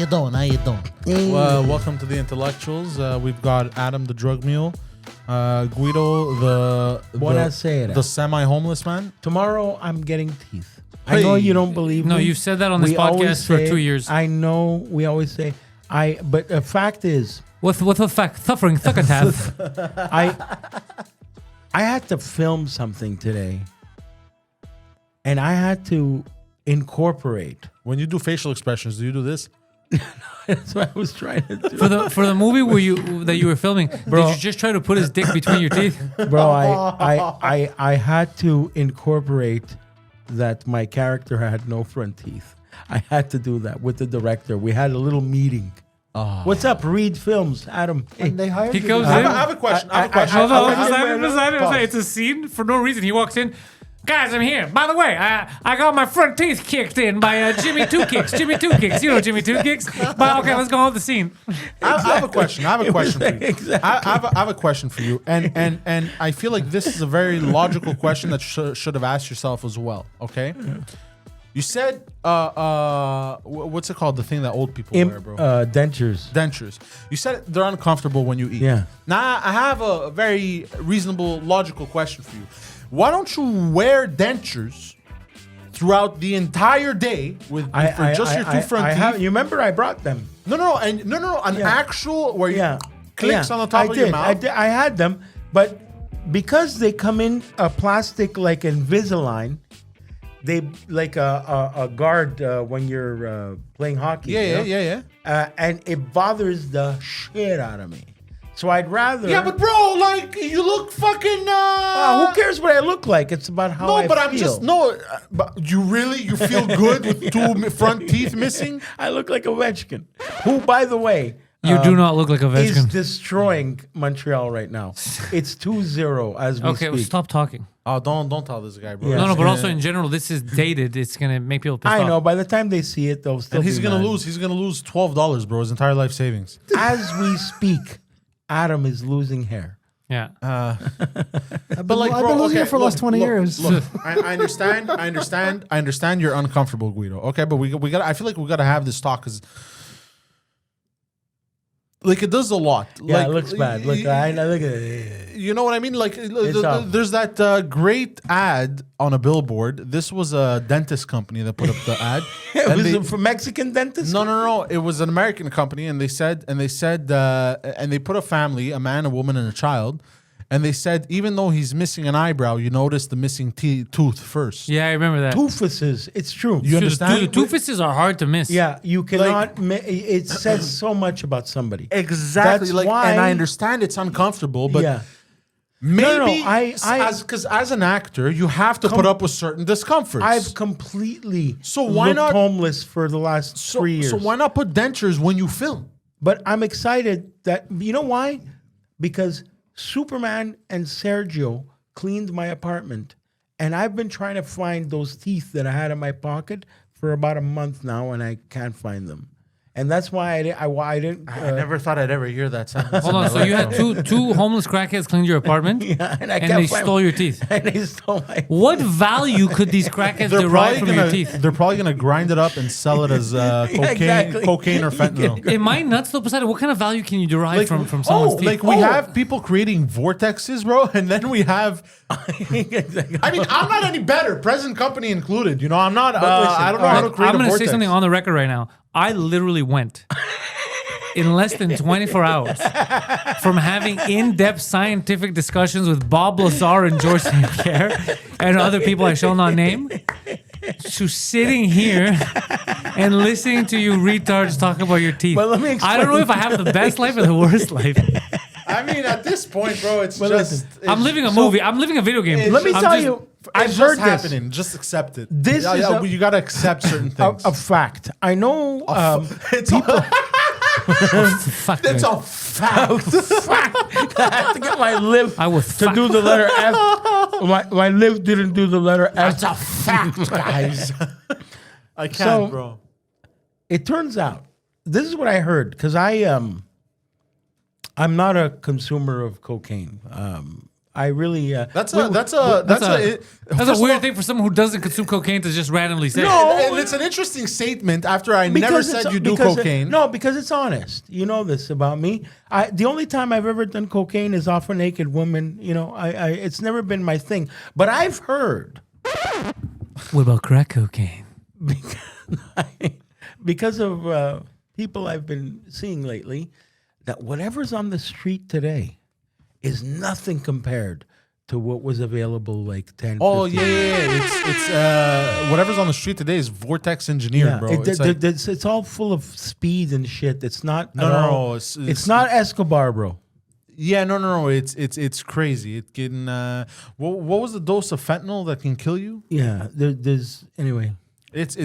you doing? Welcome to the Intellectuals. We've got Adam, the drug mule, Guido, the semi-homeless man. Tomorrow I'm getting teeth. I know you don't believe No, me. you've said that on this podcast for 2 years. I know. We always say but the fact is, With a fact, suffering succotash. I had to film something today, and I had to incorporate. When you do facial expressions, do you do this? That's what I was trying to do. for the movie that you were filming, did you just try to put his dick between your teeth? Bro, I had to incorporate that my character had no front teeth. I had to do that with the director. We had a little meeting. What's up, Reed Films, Adam? Hey. They hired He you. goes I in. have a question. Hold on, Poseidon, it's a scene for no reason. He walks in. Guys, I'm here. By the way, I got my front teeth kicked in by Jimmy Two Kicks. Jimmy Two Kicks. You know Jimmy Two Kicks? But okay, let's go on with the scene. I have a question. I have a question for you. Exactly. I have a question for you, and I feel like this is a very logical question that should have asked yourself as well. Okay, you said what's it called? The thing that old people wear, bro. Dentures. Dentures. You said they're uncomfortable when you eat. Yeah. Now I have a very reasonable, logical question for you. Why don't you wear dentures throughout the entire day with just your two front teeth? You remember I brought them. No. An actual where you clicks on the top of your mouth. I had them, but because they come in a plastic like Invisalign, they like a guard when you're playing hockey. Yeah. And it bothers the shit out of me. So I'd rather. Yeah, but bro, like you look fucking. Who cares what I look like? It's about how I feel. I'm just but you feel good with two front teeth missing? I look like a Ovechkin, who, by the way, You do not look like a is Ovechkin. destroying Montreal right now. It's 2-0 as we Okay, well, speak. stop talking. Oh, don't tell this guy, bro. Yeah. No, but also in general, this is dated. It's gonna make people pissed I off. know. By the time they see it, they'll still. And he's be gonna mad. lose. He's gonna lose $12, bro. His entire life savings. As we speak, Adam is losing hair. Yeah. But like, I've bro, been losing okay, it for the last 20 years. Look, I understand. You're uncomfortable, Guido. Okay, but we got. I feel like we gotta have this talk because, like, it does a lot. Yeah, like, it looks bad. Look, I look at it. You know what I mean? Like, off. there's that great ad on a billboard. This was a dentist company that put up the ad. It was for Mexican dentist. No. It was an American company, and they put a family, a man, a woman, and a child. And they said, even though he's missing an eyebrow, you notice the missing tooth first. Yeah, I remember that. Toofuses. It's true. You understand? Dude, the toofuses are hard to miss. Yeah, you cannot. It says so much about somebody. Exactly. That's why. And I understand it's uncomfortable, but Yeah. maybe No, as an actor, you have to put up with certain discomforts. I've completely why looked not- homeless for the last 3 years. So why not put dentures when you film? But I'm excited that, you know why? Because Superman and Sergio cleaned my apartment, and I've been trying to find those teeth that I had in my pocket for about a month now, and I can't find them. And that's why I didn't. I never thought I'd ever hear that sentence. Hold on, so you had two homeless crackheads clean your apartment, Yeah, and I and can't they find stole your teeth. And they stole my. What value could these crackheads derive from your teeth? They're probably gonna grind it up and sell it as exactly. cocaine or fentanyl. Am I nuts though, Poseidon? What kind of value can you derive from someone's teeth? Like we have people creating vortexes, bro, and then we have. Exactly. I mean, I'm not any better, present company included. You know, I'm not. listen, I don't know how to create I'm a going to vortex. say something on the record right now. I literally went in less than 24 hours from having in-depth scientific discussions with Bob Lazar and George St. Pierre and other people I shall not name to sitting here and listening to you retards talk about your teeth. Well, let me I don't know if I have the best life or the worst life. I mean, at this point, bro, it's Well, just. listen, it's I'm living a movie. I'm living a video game. Let me I'm tell just- you, It's I've just heard this. happening. Just accept it. This is a- you gotta accept certain things. A fact. I know It's people. Fuck it's me. a fact. fact. I have to get my lip I was to do the letter F. My lip didn't do the letter F. It's a fact, guys. I can't, So- bro. It turns out, this is what I heard, because I'm not a consumer of cocaine. I really. That's a weird thing for someone who doesn't consume cocaine to just randomly say. And it's an interesting statement after I never said you do cocaine. Because it's honest. You know this about me. The only time I've ever done cocaine is off a naked woman. You know, it's never been my thing. But I've heard. What about crack cocaine? Because of people I've been seeing lately, that whatever's on the street today is nothing compared to what was available like 10, 15 It's whatever's on the street today is vortex engineered, bro. It's all full of speed and shit. It's not. It's not Escobar, bro. Yeah, no. It's crazy. It can. What was the dose of fentanyl that can kill you? Yeah, there's anyway. It's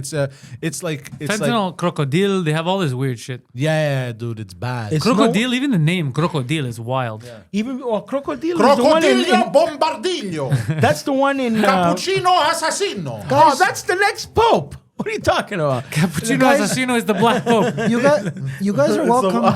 like Fentanyl, crocodile. They have all this weird shit. Yeah, dude, it's bad. It's Crocodile, even the name crocodile is wild. Yeah. Even crocodile. Is the one in Bombardillo. That's the one in Cappuccino Assassino. Oh, that's the next pope. What are you talking about? Cappuccino Assassino is the black pope. You guys are welcome.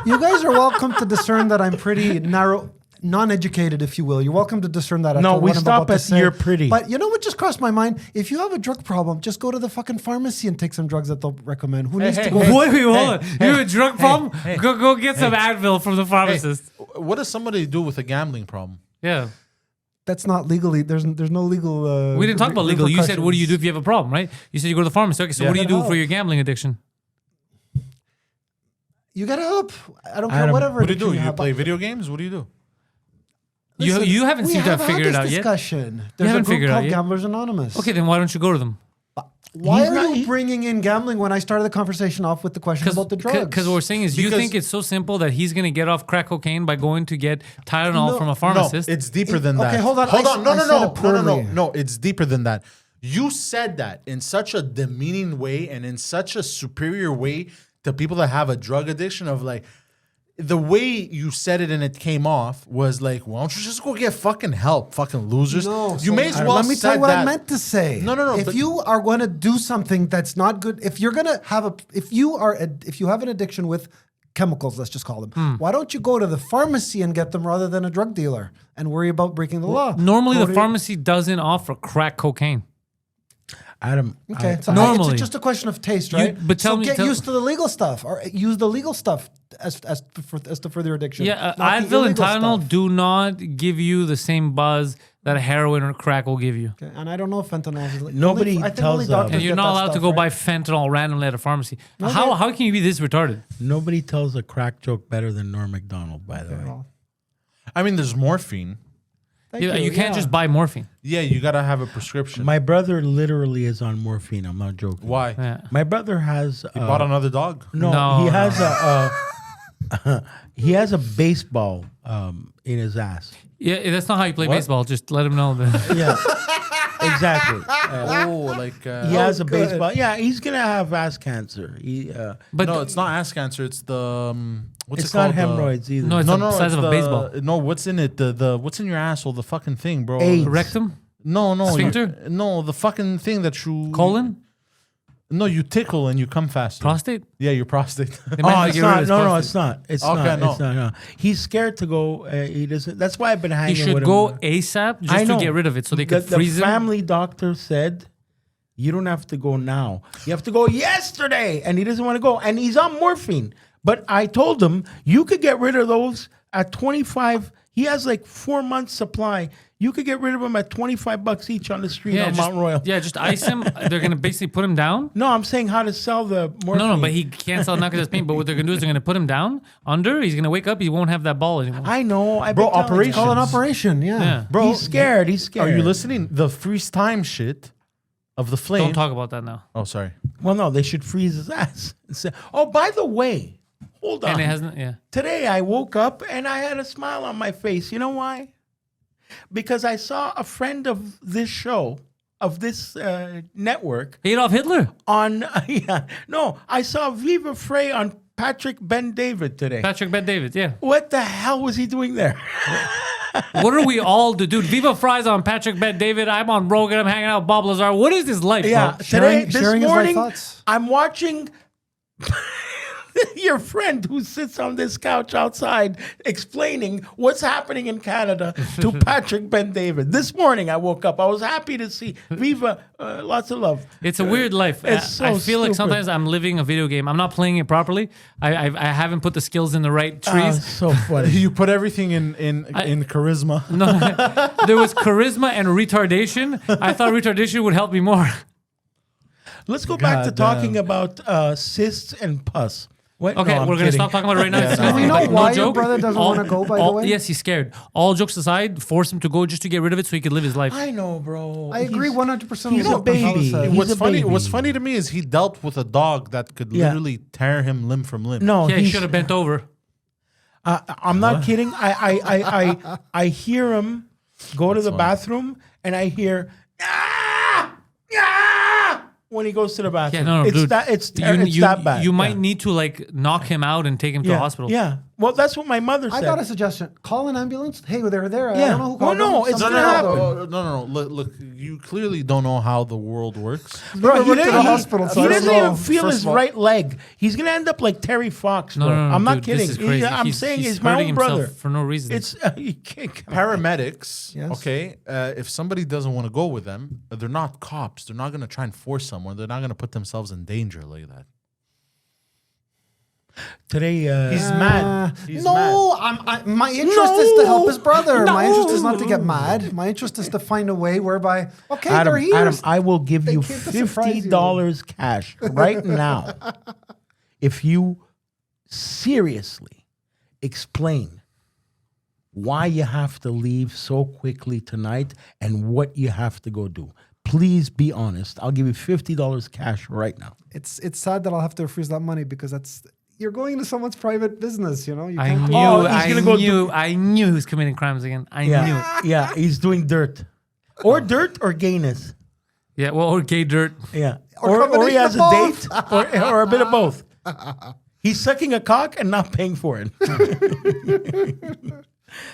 You guys are welcome to discern that I'm pretty narrow, non-educated, if you will. You're welcome to discern that. No, we stop at you're pretty. But you know what just crossed my mind? If you have a drug problem, just go to the fucking pharmacy and take some drugs that they'll recommend. Who needs to go? Wait, hold on. You have a drug problem? Go get some Advil from the pharmacist. What does somebody do with a gambling problem? Yeah. That's not legally. There's no legal. We didn't talk about legal. You said, what do you do if you have a problem, right? You said you go to the pharmacy. Okay, so what do you do for your gambling addiction? You gotta help. I don't care whatever. What do you do? You play video games? What do you do? Listen, you haven't seemed to have figured it out yet. Discussion. There's a group called yet? Gamblers Anonymous. Okay, then why don't you go to them? Why are you bringing in gambling when I started the conversation off with the question about the drugs? Because what we're saying is you think it's so simple that he's going to get off crack cocaine by going to get Tylenol from a pharmacist? No, it's deeper than that. Okay, hold on. No, it's deeper than that. You said that in such a demeaning way and in such a superior way to people that have a drug addiction of like, the way you said it and it came off was like, why don't you just go get fucking help, fucking losers? No, you may as well let me tell you what I meant to say. No. If you are going to do something that's not good, if you're going to have if you have an addiction with chemicals, let's just call them, why don't you go to the pharmacy and get them rather than a drug dealer and worry about breaking the law? Normally, the pharmacy doesn't offer crack cocaine. Adam. Okay, so normally it's just a question of taste, right? But tell me, get used to the legal stuff, or use the legal stuff as to further addiction. Yeah, Advil and Tylenol do not give you the same buzz that a heroin or crack will give you. Okay, and I don't know if fentanyl is Nobody tells them. And you're not allowed to go buy fentanyl randomly at a pharmacy. Okay. How can you be this retarded? Nobody tells a crack joke better than Norm Macdonald, by the way. I mean, there's morphine. You can't just buy morphine. Yeah, you gotta have a prescription. My brother literally is on morphine. I'm not joking. Why? Yeah. My brother has. He bought another dog. No, he has he has a baseball in his ass. Yeah, that's not how you play baseball. Just let him know that. Yeah, exactly. He has a baseball. Yeah, he's gonna have ass cancer. But no, it's not ass cancer. It's the what's it's it called? not hemorrhoids either. No, it's the size of a baseball. No, what's in it? The what's in your asshole? The fucking thing, bro. AIDS. Rectum? No. Sphincter? No, the fucking thing that you Colon? No, you tickle and you come faster. Prostate? Yeah, your prostate. It's not. No, it's not. It's okay, not. It's not. No. He's scared to go. He doesn't. That's why I've been hanging. He should with go him. ASAP just to get rid of it, so they could freeze The him. family doctor said, "You don't have to go now. You have to go yesterday," and he doesn't want to go. And he's on morphine. But I told him you could get rid of those at 25. He has like 4 months supply. You could get rid of them at $25 each on the street on Mount Royal. Yeah, just ice him. They're going to basically put him down. No, I'm saying how to sell the morphine. No, but he can't sell not because it's pain. But what they're going to do is they're going to put him down under. He's going to wake up. He won't have that ball anymore. I know. Bro, operation. Call an operation, yeah. Bro, he's scared. He's scared. Are you listening? The freeze time shit of the flame. Don't talk about that now. Oh, sorry. Well, no, they should freeze his ass. And say, oh, by the way, hold on. And it hasn't, Today I woke up and I had a smile on my face. You know why? Because I saw a friend of this show, of this network. Adolf Hitler? I saw Viva Frey on Patrick Ben David today. Patrick Ben David, yeah. What the hell was he doing there? What are we all do? Dude, Viva Fry's on Patrick Bet David. I'm on Rogan. I'm hanging out with Bob Lazar. What is this life, Yeah, bro? today, this sharing his life morning, thoughts. I'm watching your friend who sits on this couch outside explaining what's happening in Canada to Patrick Ben David. This morning I woke up. I was happy to see Viva. Lots of love. It's a weird life. It's so I feel like stupid. sometimes I'm living a video game. I'm not playing it properly. I haven't put the skills in the right trees. So funny. You put everything in charisma. No, there was charisma and retardation. I thought retardation would help me more. Let's go back to God talking about cysts and pus. What? Okay, No, I'm we're going to kidding. stop talking about it right now. Yeah, It's no. nothing, Do we know but why no your joke. brother doesn't wanna go, by the way? Yes, he's scared. All jokes aside, force him to go just to get rid of it so he could live his life. I know, bro. I agree 100% he's with a what baby. Pantelis said. He's What's a funny? baby. What's funny to me is he dealt with a dog that could Yeah. literally tear him limb from limb. No, Yeah, he he's- should have bent over. I'm not kidding. I hear him go to the bathroom, and I hear when he goes to the bathroom. Yeah, no, it's dude. that it's that bad. You might Yeah. need to like knock him out and take him to yeah. the hospital. Yeah. Well, that's what my mother I said. got a suggestion. Call an ambulance. Hey, they were there. I Yeah. don't know who Oh, called no, them. it's Something gonna happened. No. Look, you clearly don't know how the world works. Bro, Never he went to the doesn't, hospital, so he I don't doesn't know. even feel First his of all- right leg. He's gonna end up like Terry Fox, bro. No, I'm not dude, kidding. This is crazy. I'm saying he's he's my hurting own himself brother. for no reason. It's you can't. Paramedics, Yes. okay, if somebody doesn't want to go with them, they're not cops. They're not going to try and force someone. They're not going to put themselves in danger like that. Today, He's mad. He's no, my interest is to help his brother. My interest is not to get No. mad. My interest is to find a way whereby, okay, Adam, they're here. Adam, I will give They you came to surprise you. $50 cash right now if you seriously explain why you have to leave so quickly tonight and what you have to go do. Please be honest. I'll give you $50 cash right now. It's sad that I'll have to refuse that money because you're going into someone's private business. You know, you I can't knew, Oh, he's gonna go I knew he was committing crimes again. I knew it. Yeah, he's doing dirt. Or dirt or gayness. Yeah, well, or gay dirt. Yeah. Or Or he has a combination date or a bit of both. He's sucking a cock and not paying for it.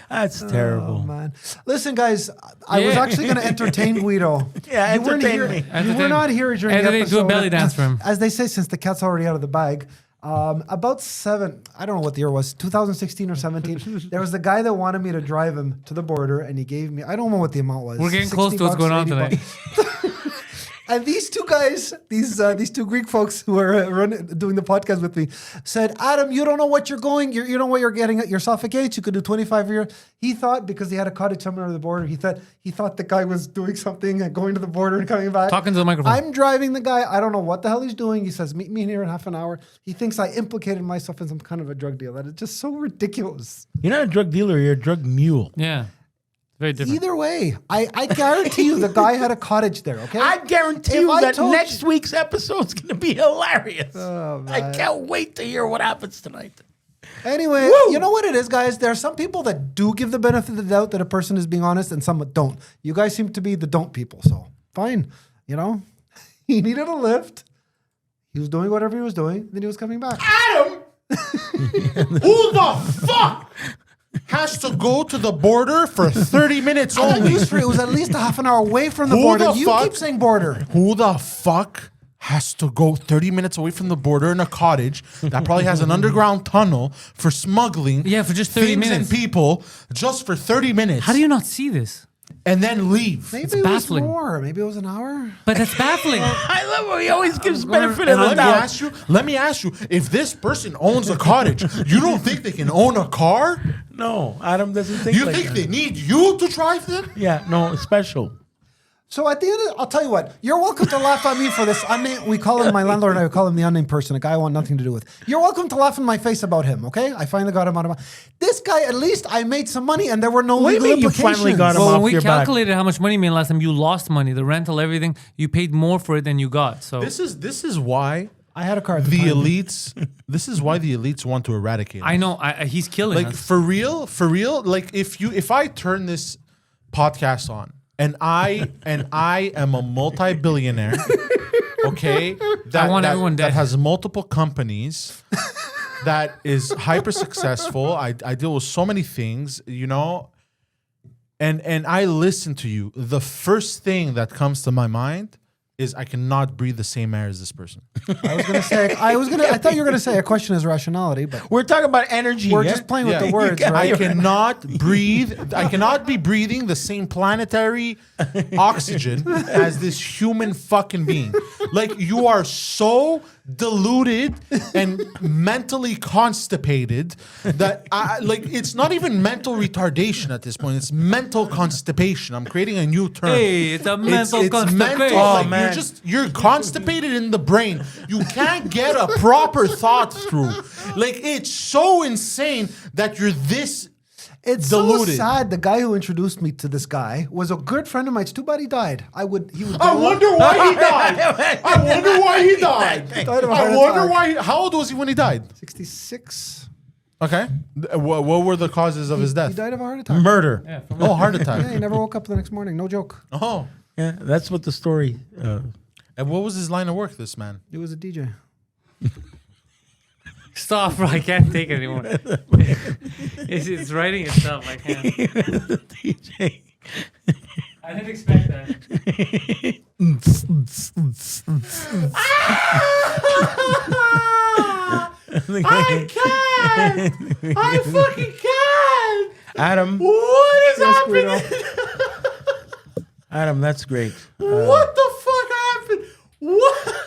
That's terrible. Oh man! Listen, guys, I was Yeah. actually going to entertain Guido. Yeah, you weren't entertain here. me. You Entertain were not me. here during And the then episode. do a belly dance for him. As they say, since the cat's already out of the bag. About I don't know what the year was, 2016 or 17. There was the guy that wanted me to drive him to the border, and he gave me, I don't know what the amount was. We're getting 60 close to what's bucks, going on 80 tonight. bucks. And these two guys, these two Greek folks who are doing the podcast with me, said, "Adam, you don't know what you're going. You don't know what you're getting yourself against. You could do 25 a year." He thought because he had a cottage somewhere over the border, he thought the guy was doing something and going to the border and coming back. Talking to the microphone. I'm driving the guy. I don't know what the hell he's doing. He says, "Meet me in here in half an hour." He thinks I implicated myself in some kind of a drug deal. That is just so ridiculous. You're not a drug dealer, you're a drug mule. Yeah. Very different. Either way, I guarantee you the guy had a cottage there. Okay, I guarantee If you I that told next you- week's episode's going to be hilarious. Oh, I man. can't wait to hear what happens tonight. Anyway, Woo! you know what it is, guys? There are some people that do give the benefit of the doubt that a person is being honest, and some that don't. You guys seem to be the don't people, so fine. You know, he needed a lift. He was doing whatever he was doing. Then he was coming back. Adam, who the fuck has to go to the border for 30 minutes I got only? news for you. It was at least a half an hour away from the Who border. the You fuck? keep saying border. Who the fuck has to go 30 minutes away from the border in a cottage that probably has an underground tunnel for smuggling Yeah, for just 30 things minutes. and people just for 30 minutes How do you not see this? and then leave? Maybe It's it baffling. was more. Maybe it was an hour. But that's baffling. I love how he always gives going- benefit And of the let me doubt. ask you, if this person owns a cottage, you don't think they can own a car? No, Adam doesn't think You like think that. they need you to drive them? Yeah, no, special. So at the end, I'll tell you what. You're welcome to laugh at me for this. We call him, my landlord and I call him the unnamed person, a guy I want nothing to do with. You're welcome to laugh in my face about him, okay? I finally got him out of my... This guy, at least I made some money and there were no What do you legal mean you implications. finally got him Well, off when we your back? calculated how much money you made last time, you lost money. The rental, everything, you paid more for it than you got. So This is why I had a car at the the time. elites. This is why the elites want to eradicate. I us. know he's killing Like us. for real. Like if I turn this podcast on and I am a multi-billionaire, okay, that, want that, everyone dead. that has multiple companies, that is hyper successful. I deal with so many things, you know, and I listen to you. The first thing that comes to my mind is I cannot breathe the same air as this person. I thought you were gonna say a question is rationality, but We're talking about energy. we're yeah? just playing with Yeah. the words, You right? I cannot breathe. I cannot be breathing the same planetary oxygen as this human fucking being. Like, you are so deluded and mentally constipated that it's not even mental retardation at this point. It's mental constipation. I'm creating a new term. Hey, it's a mental constipation. Mental, Oh, like, man. you're constipated in the brain. You can't get a proper thought through. Like, it's so insane that you're this It's deluded. so sad. The guy who introduced me to this guy was a good friend of mine. It's too bad he died. He would. I wonder why he died. I wonder why he died. Died of a heart I wonder attack. why. How old was he when he died? 66. Okay. What were the causes of his He death? died of a heart attack. Murder. Yeah, Oh, heart Yeah, attack. he never woke up the next morning. No joke. Oh. Yeah, that's what the story. And what was his line of work, this man? He was a DJ. Stop, bro. I can't take it anymore. It's writing itself. I can't. DJ. I didn't expect that. I can't! I fucking can't! Adam. What is happening? Adam, that's great. What the fuck happened? What?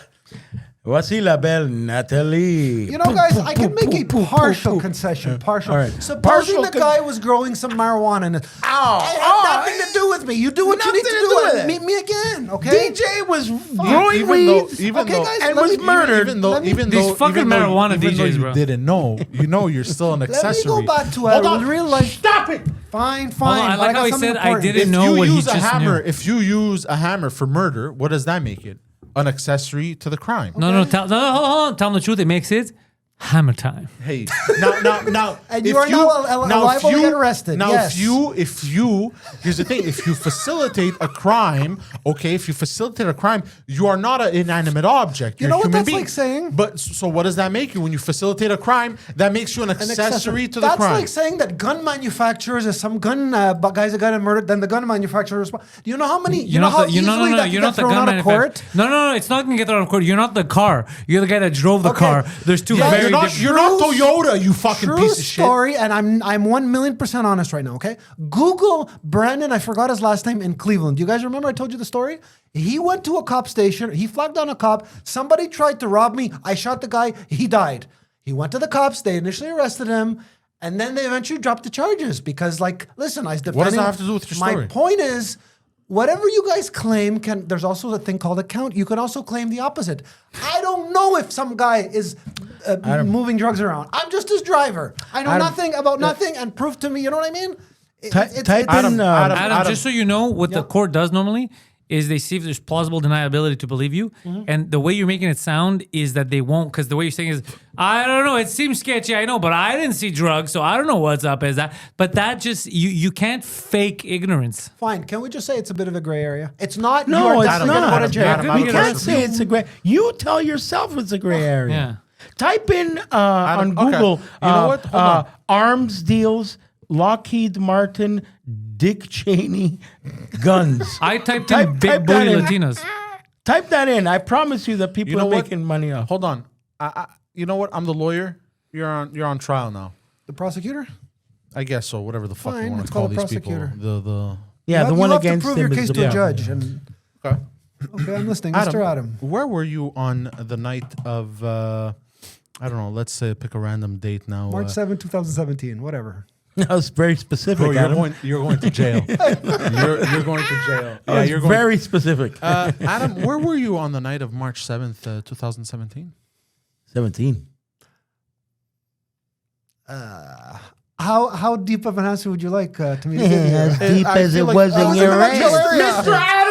Voici la belle Nathalie. You know, guys, I can make a partial concession. Partial. All right. Supposing Partial the guy was growing some marijuana, and it had nothing to do with me. You do what you need to Nothing to do, do with and it. meet me again, okay? DJ was growing weed Okay, guys, and let was me- murdered. These fucking marijuana even though DJs, you bro. didn't know, you know you're still an Let accessory. me go back to Hold on. real life. Stop it! Fine, Hold on, fine. I but like got how he something said I important. didn't know you what he use a just hammer, knew. if you use a hammer for murder, what does that make it? An accessory to the crime. No, hold on. Tell him the truth. It makes it hammer time. Hey, now, And if you are now liable to get arrested, Now, yes. if you, here's the thing: if you facilitate a crime, okay, if you facilitate a crime, you are not an inanimate object. You're know a what human that's being. like saying? But so, what does that make you when you facilitate a crime? That makes you an accessory to the That's crime. like saying that gun manufacturers, if some gun guys are gonna murder, then the gun manufacturer. Do you know how many? You know how easily that You're can not get the thrown gun out of court. manufacturer. No. It's not gonna get thrown out of court. You're not the car. You're the guy that drove the Okay. car. There's two Yeah, very you're different. not Toyota, you fucking True piece of shit. story, and I'm 1,000,000% honest right now. Okay, Google Brandon. I forgot his last name in Cleveland. Do you guys remember I told you the story? He went to a cop station. He flagged down a cop. Somebody tried to rob me. I shot the guy. He died. He went to the cops. They initially arrested him, and then they eventually dropped the charges because, like, listen, I was defending. What does that have to do with your story? My point is, whatever you guys claim can. There's also a thing called a count. You can also claim the opposite. I don't know if some guy is moving drugs around. I'm just his driver. I know nothing about nothing, and prove to me. You know what I mean? Type in Adam, Adam, just so you know, what the court does normally is they see if there's plausible deniability to believe you. And the way you're making it sound is that they won't, because the way you're saying is, I don't know, it seems sketchy, I know, but I didn't see drugs, so I don't know what's up as that. But that just, you can't fake ignorance. Fine. Can we just say it's a bit of a gray area? It's not. No, you are it's definitely gonna not. go to jail. Adam, We Adam, can't Adam. say it's a gray. You tell yourself it's a gray area. Yeah. Type in on okay. Google. You know what? Hold on. Arms deals. Lockheed Martin. Dick Cheney. Guns. I typed Type- in big type booty that in. Latinas. Type that in. I promise you that people You know are what? making money off. Hold on. You know what? I'm the lawyer. You're on trial now. The prosecutor. I guess so. Whatever the fuck Fine, you want it's to call called a these people. prosecutor. Yeah, the you one have against to prove him your is case the to a judge. And Okay. okay, I'm listening, Adam, Mr. Adam. Where were you on the night of? I don't know. Let's say pick a random date now. March 7, 2017. Whatever. That was very specific. Bro, Adam. you're going to jail. you're going to jail. That was you're going. very specific. Adam, where were you on the night of March 7th, 2017? 17. How deep of an answer would you like to me to give you? As deep I as it feel like- was I in was your in the metro ass. area. Mr. Adam!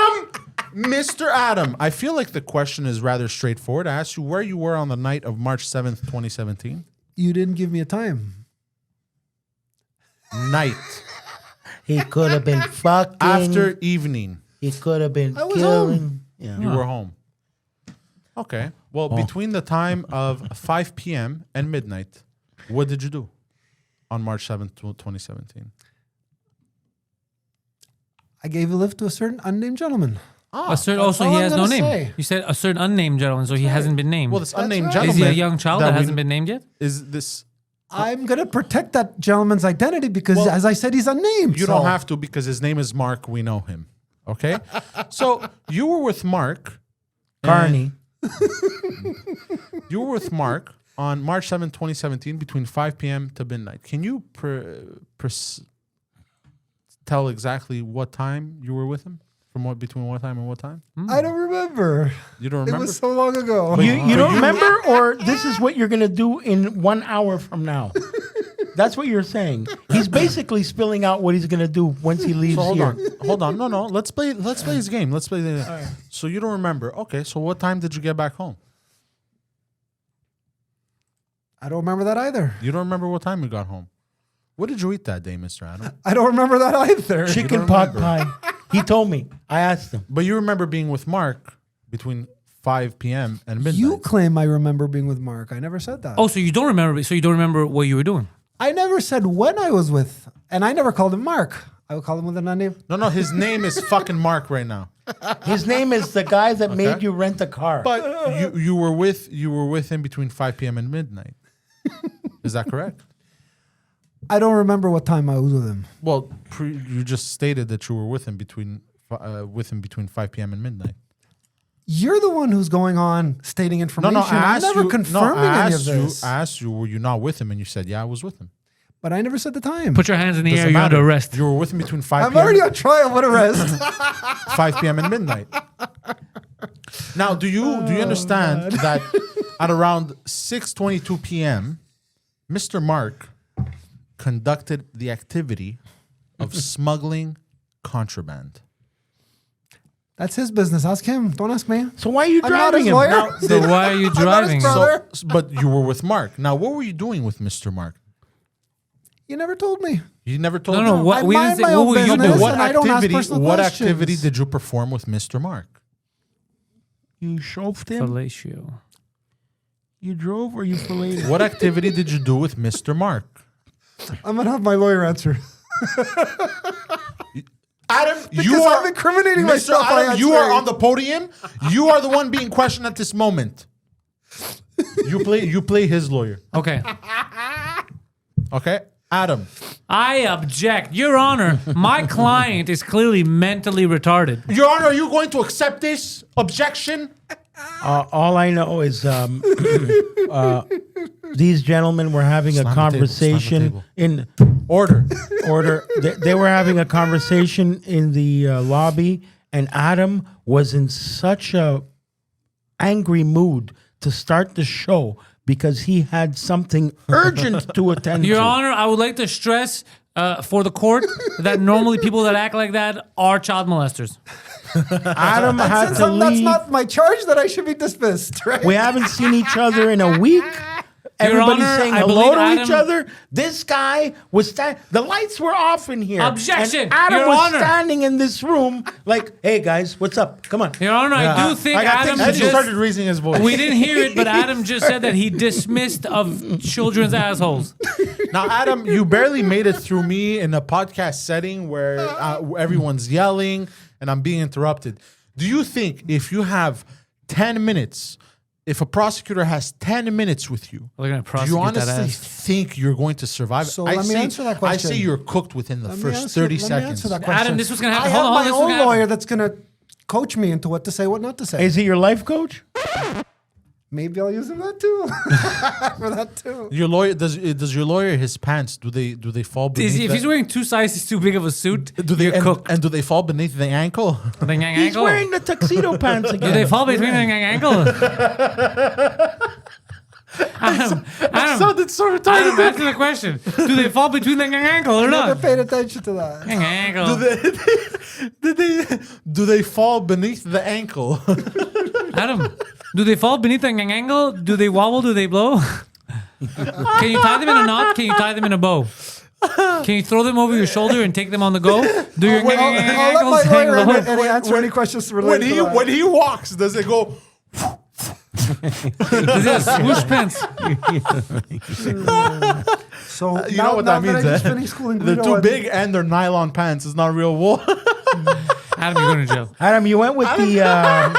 Mr. Adam, I feel like the question is rather straightforward. I asked you where you were on the night of March 7th, 2017. You didn't give me a time. Night. He could have been fucking. After evening. He could have been I was killing. home. Yeah. You were home. Okay. Well, between the time of 5 p.m. and midnight, what did you do on March 7th, 2017? I gave a lift to a certain unnamed gentleman. A certain, that's also, all he I'm has no gonna name. say. You said a certain unnamed gentleman, so he hasn't been named. Well, this unnamed right. gentleman. Is he a young child that we- hasn't been named yet? Is this? I'm gonna protect that gentleman's identity because, as I said, he's unnamed. You so- don't have to because his name is Mark. We know him. Okay. So you were with Mark. Carney. You were with Mark on March 7, 2017, between 5 p.m. to midnight. Can you tell exactly what time you were with him? Between what time and what time? I don't remember. You don't It remember? was so long ago. You don't remember, or this is what you're gonna do in 1 hour from now? That's what you're saying. He's basically spilling out what he's gonna do once he leaves So hold here. on, hold on. No. Let's play his game. Let's play the. So you don't remember? Okay. So what time did you get back home? I don't remember that either. You don't remember what time you got home? What did you eat that day, Mr. Adam? I don't remember that either. Chicken pot pie. He told me. I asked him. But you remember being with Mark between 5 p.m. and midnight. You claim I remember being with Mark. I never said that. Oh, so you don't remember? So you don't remember what you were doing? I never said when I was with, and I never called him Mark. I would call him with an unnamed. No. His name is fucking Mark right now. His name is the guy that made you rent a car. But you were with him between 5 p.m. and midnight. Is that correct? I don't remember what time I was with him. Well, you just stated that you were with him between 5 p.m. and midnight. You're the one who's going on stating information. I I'm asked never you. confirming I any asked of this. I asked you, were you not with him? And you said, yeah, I was with him. But I never said the time. Put your hands in the air. Doesn't You're under matter. arrest. You were with him between 5 I'm p.m. already on trial. What arrest? 5 p.m. and midnight. Now, do you understand that at around 6:22 p.m., Mr. Mark conducted the activity of smuggling contraband? That's his business. Ask him. Don't ask me. So why are you I'm not driving his him? lawyer. Now, So why are you not his driving? brother. But you were with Mark. Now, what were you doing with Mr. Mark? You never told me. You never told No. me. What, I we mind didn't say, my what own were you business. doing? What And I don't ask activity? personal What questions. activity did you perform with Mr. Mark? you chauffed him? Fellatio. You drove or you filleted? What activity did you do with Mr. Mark? I'm gonna have my lawyer answer. Adam, Because you are I'm incriminating Mr. myself by Adam, you are answering. on the podium. You are the one being questioned at this moment. You play his lawyer. Okay. Okay? Adam. I object. Your Honor, my client is clearly mentally retarded. Your Honor, are you going to accept this objection? All I know is these gentlemen were having a Slam the table, slam the conversation table. in Order. order. They were having a conversation in the lobby, and Adam was in such a angry mood to start the show because he had something urgent to attend Your to. Honor, I would like to stress for the court that normally people that act like that are child molesters. Adam had Since to that's leave. not my charge, that I should be dismissed, right? We haven't seen each other in a week. Everybody's Honor, saying I hello to believe each Adam- other. This guy was the lights were off in here. Objection, And Adam Your was Honor. standing in this room like, "Hey guys, what's up? Come on." Your Honor, I do think Adam And he started just... raising his voice. We didn't hear it, but Adam just said that he dismissed of children's assholes. Now, Adam, you barely made it through me in a podcast setting where everyone's yelling and I'm being interrupted. Do you think if you have 10 minutes, if a prosecutor has 10 minutes with you, They're gonna do prosecute you that honestly ass. think you're going to survive? So let me answer that question. I say you're cooked within the first 30 Let me seconds. answer that question. Adam, this was gonna I happen. have Hold on, my this was own gonna happen. lawyer that's gonna coach me into what to say, what not to say. Is he your life coach? Maybe I'll use him that too. For that too. Your lawyer does your lawyer his pants do they fall beneath If he's wearing 2 sizes too big of a suit, you're you're cooked. and do they fall beneath the ankle? The gang He's ankle. wearing the tuxedo pants Do they again. fall between the gang ankle? Adam, Sounded so Adam, retarded. answer the question. Do they fall between the gang ankle or Never not? paid attention to that. Gang ankle. Do they fall beneath the ankle? Adam, do they fall beneath the gang ankle? Do they wobble? Do they blow? Can you tie them in a knot? Can you tie them in a bow? Can you throw them over your shoulder and take them on the go? Do your gang I'll let ankles my hang lawyer low? answer any questions related to that. when he walks, does it go? Does he have swoosh pants? So You know what that means? I just eh? finished schooling They're Guido too and- big and they're nylon pants. It's not real wool. Adam, Adam, you're going to jail. Adam, you went with PGA.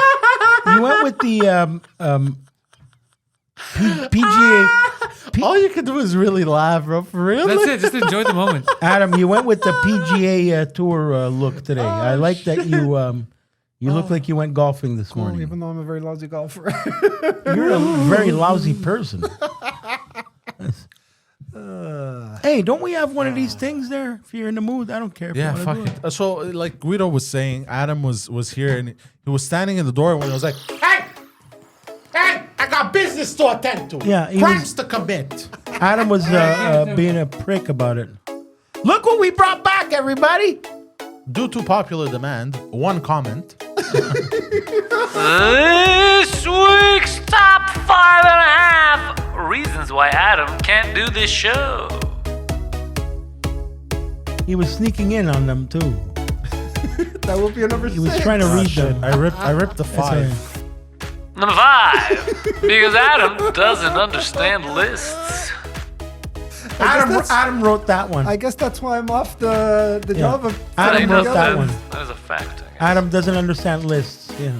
All you can do is really laugh, bro. For real. That's it. Just enjoy the moment. Adam, you went with the PGA Tour look today. I like that you look like you went golfing this morning. Even though I'm a very lousy golfer. You're a very lousy person. Hey, don't we have one of these things there? If you're in the mood, I don't care. If Yeah, you fuck wanna it. So, like Guido was saying, Adam was here and he was standing in the door when he was like, "Hey, I got business to attend to. Yeah, he crimes was- to commit." Adam was being a prick about it. Look what we brought back, everybody. Due to popular demand, one comment. This week's top 5.5 reasons why Adam can't do this show. He was sneaking in on them too. That will be a number He was trying to read them. I ripped the That's 5. right. Number 5, because Adam doesn't understand lists. Adam wrote that one. I guess that's why I'm off the job of Adam putting wrote together. that one. That is a fact. I guess. Adam doesn't understand lists. Yeah.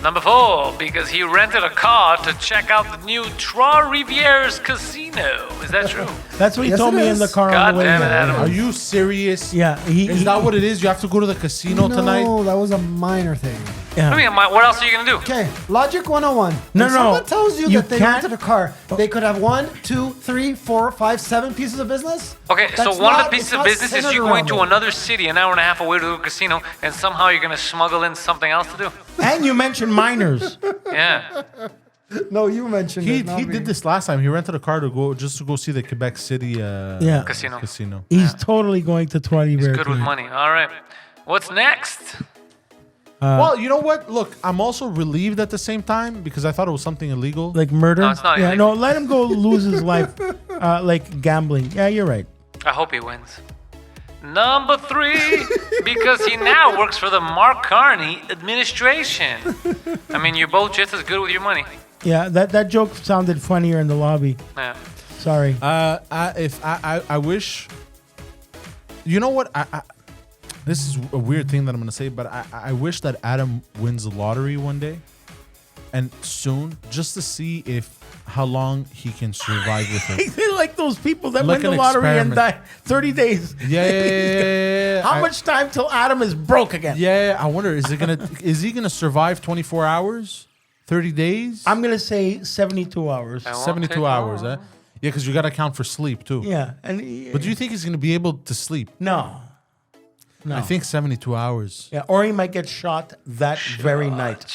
Number 4, because he rented a car to check out the new Trois Rivières Casino. Is that true? That's what he Yes, told it me is. in the car God on the way damn it, here. Adam. Are you serious? Yeah. Is that what it is? You have to go to the casino tonight? No, that was a minor thing. Yeah. I mean, what else are you going to do? Okay, Logic 101. No, When no, someone tells you you that they can't- rented a car, they could have 1, 2, 3, 4, 5, 7 pieces of business. Okay, so That's one of not- the pieces it's of not business is centered you going around to it. another city an hour and a half away to a casino, and somehow you're going to smuggle in something else to do. And you mentioned minors. Yeah. No, you mentioned He it. not me. did this last time. He rented a car to go see the Quebec City Yeah. Casino. He's totally going to 20 He's good with money. All right. What's next? Well, you know what? Look, I'm also relieved at the same time because I thought it was something illegal. Like murder? No, it's not Yeah, illegal. no, let him go lose his life. Like gambling. Yeah, you're right. I hope he wins. Number 3, because he now works for the Mark Carney administration. I mean, you're both just as good with your money. Yeah, that joke sounded funnier in the lobby. Yeah. Sorry. I wish. You know what? This is a weird thing that I'm gonna say, but I wish that Adam wins the lottery one day, and soon, just to see how long he can survive with it. They're like those people that Like win the an lottery and experiment. die 30 days. Yeah. How much time till Adam is broke again? Yeah, I wonder is he gonna survive 24 hours, 30 days? I'm going to say 72 hours. I won't 72 take hours, long. eh? Yeah, because you gotta account for sleep too. Yeah. And But do you think he's gonna be able to sleep? No. No. I think 72 hours. Yeah, or he might get shot that very night.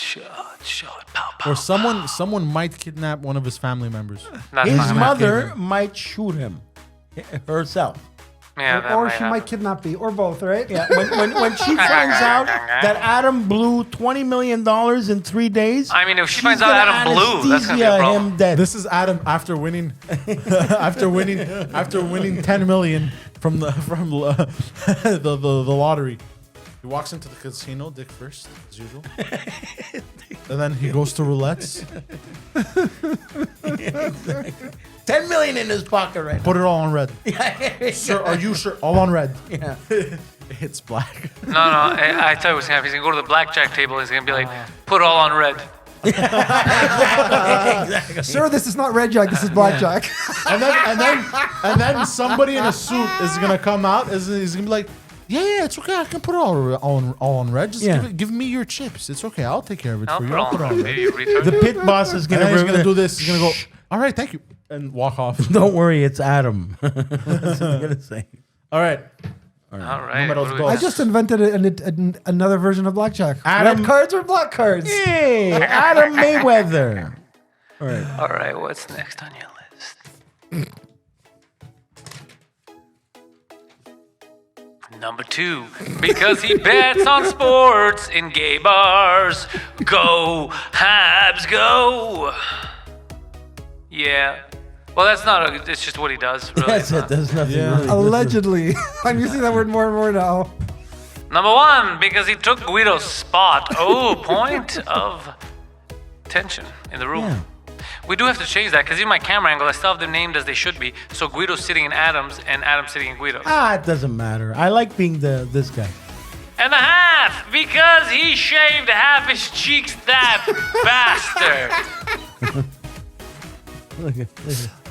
Shot, pow, pow. Or someone might kidnap one of his family members. That's His not gonna mother happen. might shoot him herself. Yeah, that or might she happen. might kidnap me, or both, right? Yeah, when she finds out that Adam blew $20 million in 3 days. I mean, if she she's finds out gonna Adam blew, that's gonna be a anesthesia problem. him dead. This is Adam after winning, after winning 10 million from the lottery. He walks into the casino, dick first, as usual, and then he goes to roulettes. 10 million in his pocket right Put it all on red. Sir, are you sure? All on red. now. It's black. No, I thought it was him. He's gonna go to the blackjack table. And he's gonna be like, put all on red. Sir, this is not red jack. This is blackjack. And then somebody in a suit is gonna come out. He's gonna be like, yeah, it's okay. I can put it all on red. Just Yeah. give me your chips. It's okay. I'll take care of it I'll for put you. all I'll put it on on red. red. You retard. The pit boss is And gonna then he's gonna do this. He's gonna go, all right, thank you, and walk off. Don't worry, it's Adam. That's what I'm gonna say. All right. All right. Numero what do we dos. I got? just invented another version of blackjack. Adam- Red cards or black cards? Hey, Adam Mayweather. All right. All right. What's next on your list? Number 2, because he bets on sports in gay bars. Go, Habs, go! Yeah. Well, that's not it's just what he does, really. That's it. There's nothing. Yeah. Really. Allegedly. I'm using that word more and more now. Number 1, because he took Guido's spot. Oh, point of tension in the room. Yeah. We do have to change that, because in my camera angle, I still have them named as they should be. So Guido's sitting in Adam's, and Adam's sitting in Guido's. It doesn't matter. I like being this guy. and a half because he shaved half his cheeks, that bastard.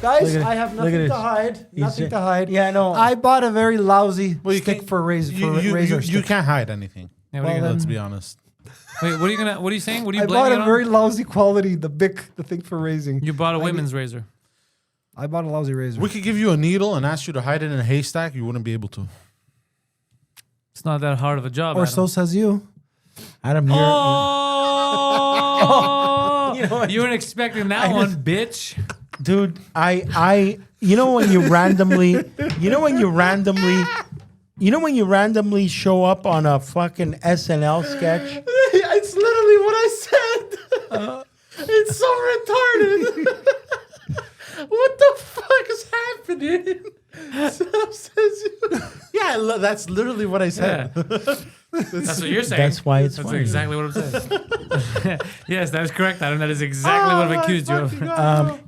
Guys, Look at I it. have Look at nothing it. to hide. Nothing to hide. Yeah, I know. I bought a very lousy Well, you stick can't- for razor. You stick. can't hide anything. Yeah, what are you Well, gonna, Let's be honest. wait, what are you saying? What are you I blaming bought it a on? very lousy quality. The thing for raising. You bought a women's razor. I bought a lousy razor. We could give you a needle and ask you to hide it in a haystack. You wouldn't be able to. It's not that hard of a job. Or Adam. so says you. Adam, here. Oh, You know what? you weren't expecting that one, bitch. Dude, you know when you randomly show up on a fucking SNL sketch? It's literally what I said. It's so retarded. What the fuck is happening? Yeah, that's literally what I said. That's what you're saying. That's why it's That's funny. exactly what I'm saying. Yes, that is correct, Adam. That is exactly what I've accused you of.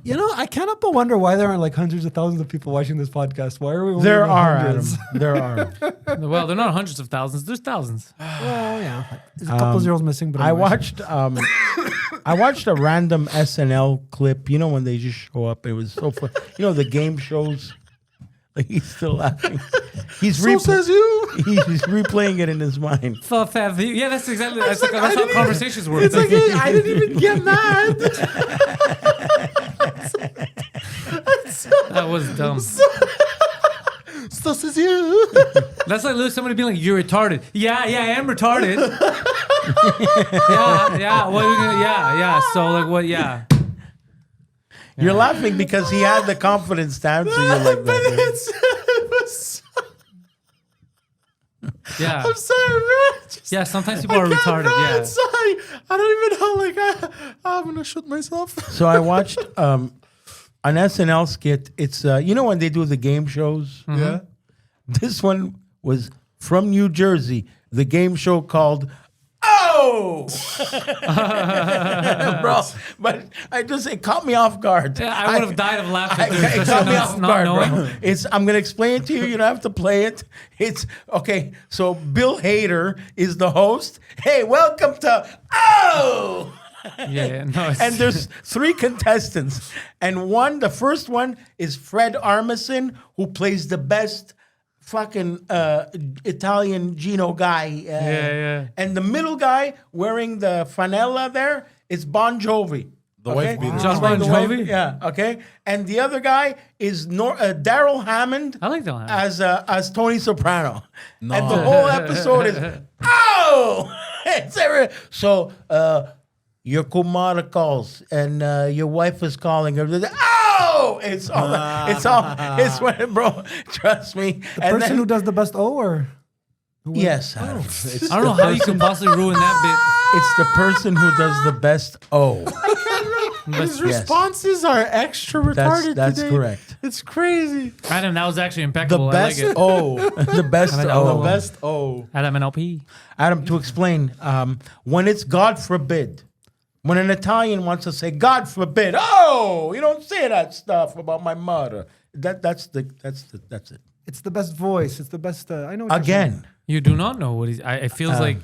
You know, I can't help but wonder why there aren't like hundreds of thousands of people watching this podcast. Why are we? Only There in the are, Adam. hundreds? There are. Well, they're not hundreds of thousands. There's thousands. Well, yeah. There's a couple zeros missing, but I anyways. watched a random SNL clip. You know when they just show up? It was so fun. You know the game shows. Like he's still laughing. He's So says you. He's replaying it in his mind. Yeah, that's exactly. That's how conversations work. It's like, hey, I didn't even get mad. That was dumb. So says you. That's like somebody being like, "You're retarded." Yeah, I am retarded. yeah. What are you gonna? Yeah. So like, what? Yeah. You're laughing because he had the confidence to answer you like that. Yeah. I'm sorry, man. Yeah. Sometimes people are retarded. I'm Yeah. sorry. I don't even know. Like, I'm gonna shoot myself. So I watched an SNL skit. It's you know when they do the game shows. Yeah. This one was from New Jersey. The game show called Oh, bro! But it caught me off guard. Yeah, I would have died of laughter. too, It especially caught me not- off not guard, knowing. bro. I'm gonna explain it to you. You don't have to play it. It's okay. So Bill Hader is the host. Hey, welcome to Oh. Yeah. No. It's, And there's 3 contestants, and the first one is Fred Armisen, who plays the best fucking Italian Gino guy. Yeah. And the middle guy wearing the flanella there is Bon Jovi. The wife beater. John He's like Bon the wife- Jovi? Yeah. Okay. And the other guy is Daryl Hammond. I like Daryl Hammond. As Tony Soprano. And the whole episode is oh. So your kumara calls and your wife is calling her. Oh, it's when, bro. Trust me. The person who does the best O or yes, Adam. I don't know how you can possibly ruin that It's the person who does the best O. His Yes. responses are extra retarded That's today. correct. It's crazy. bit. Adam, that was actually The impeccable. best I like it. O. The best I mean, O. The best O. Adam NLP. Adam, to explain, when it's God forbid, when an Italian wants to say God forbid, oh, you don't say that stuff about my mother. That's it. it's the best voice. It's the best. I know. What you're saying. Again, You do not know what he's. It feels like.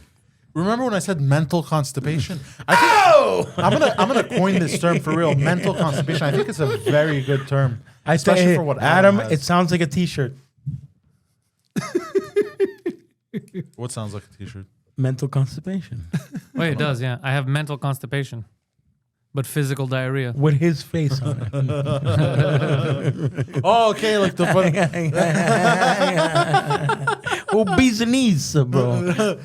Remember when I said mental constipation? I'm gonna coin this term for real. Mental constipation. I think it's a very good term, especially say, for what Adam, has. it sounds like a T-shirt. What sounds like a T-shirt? Mental constipation Wait, it does. Yeah, I have mental constipation, but physical diarrhea. with his face on it. Oh, okay, like the fun. Obese, bro.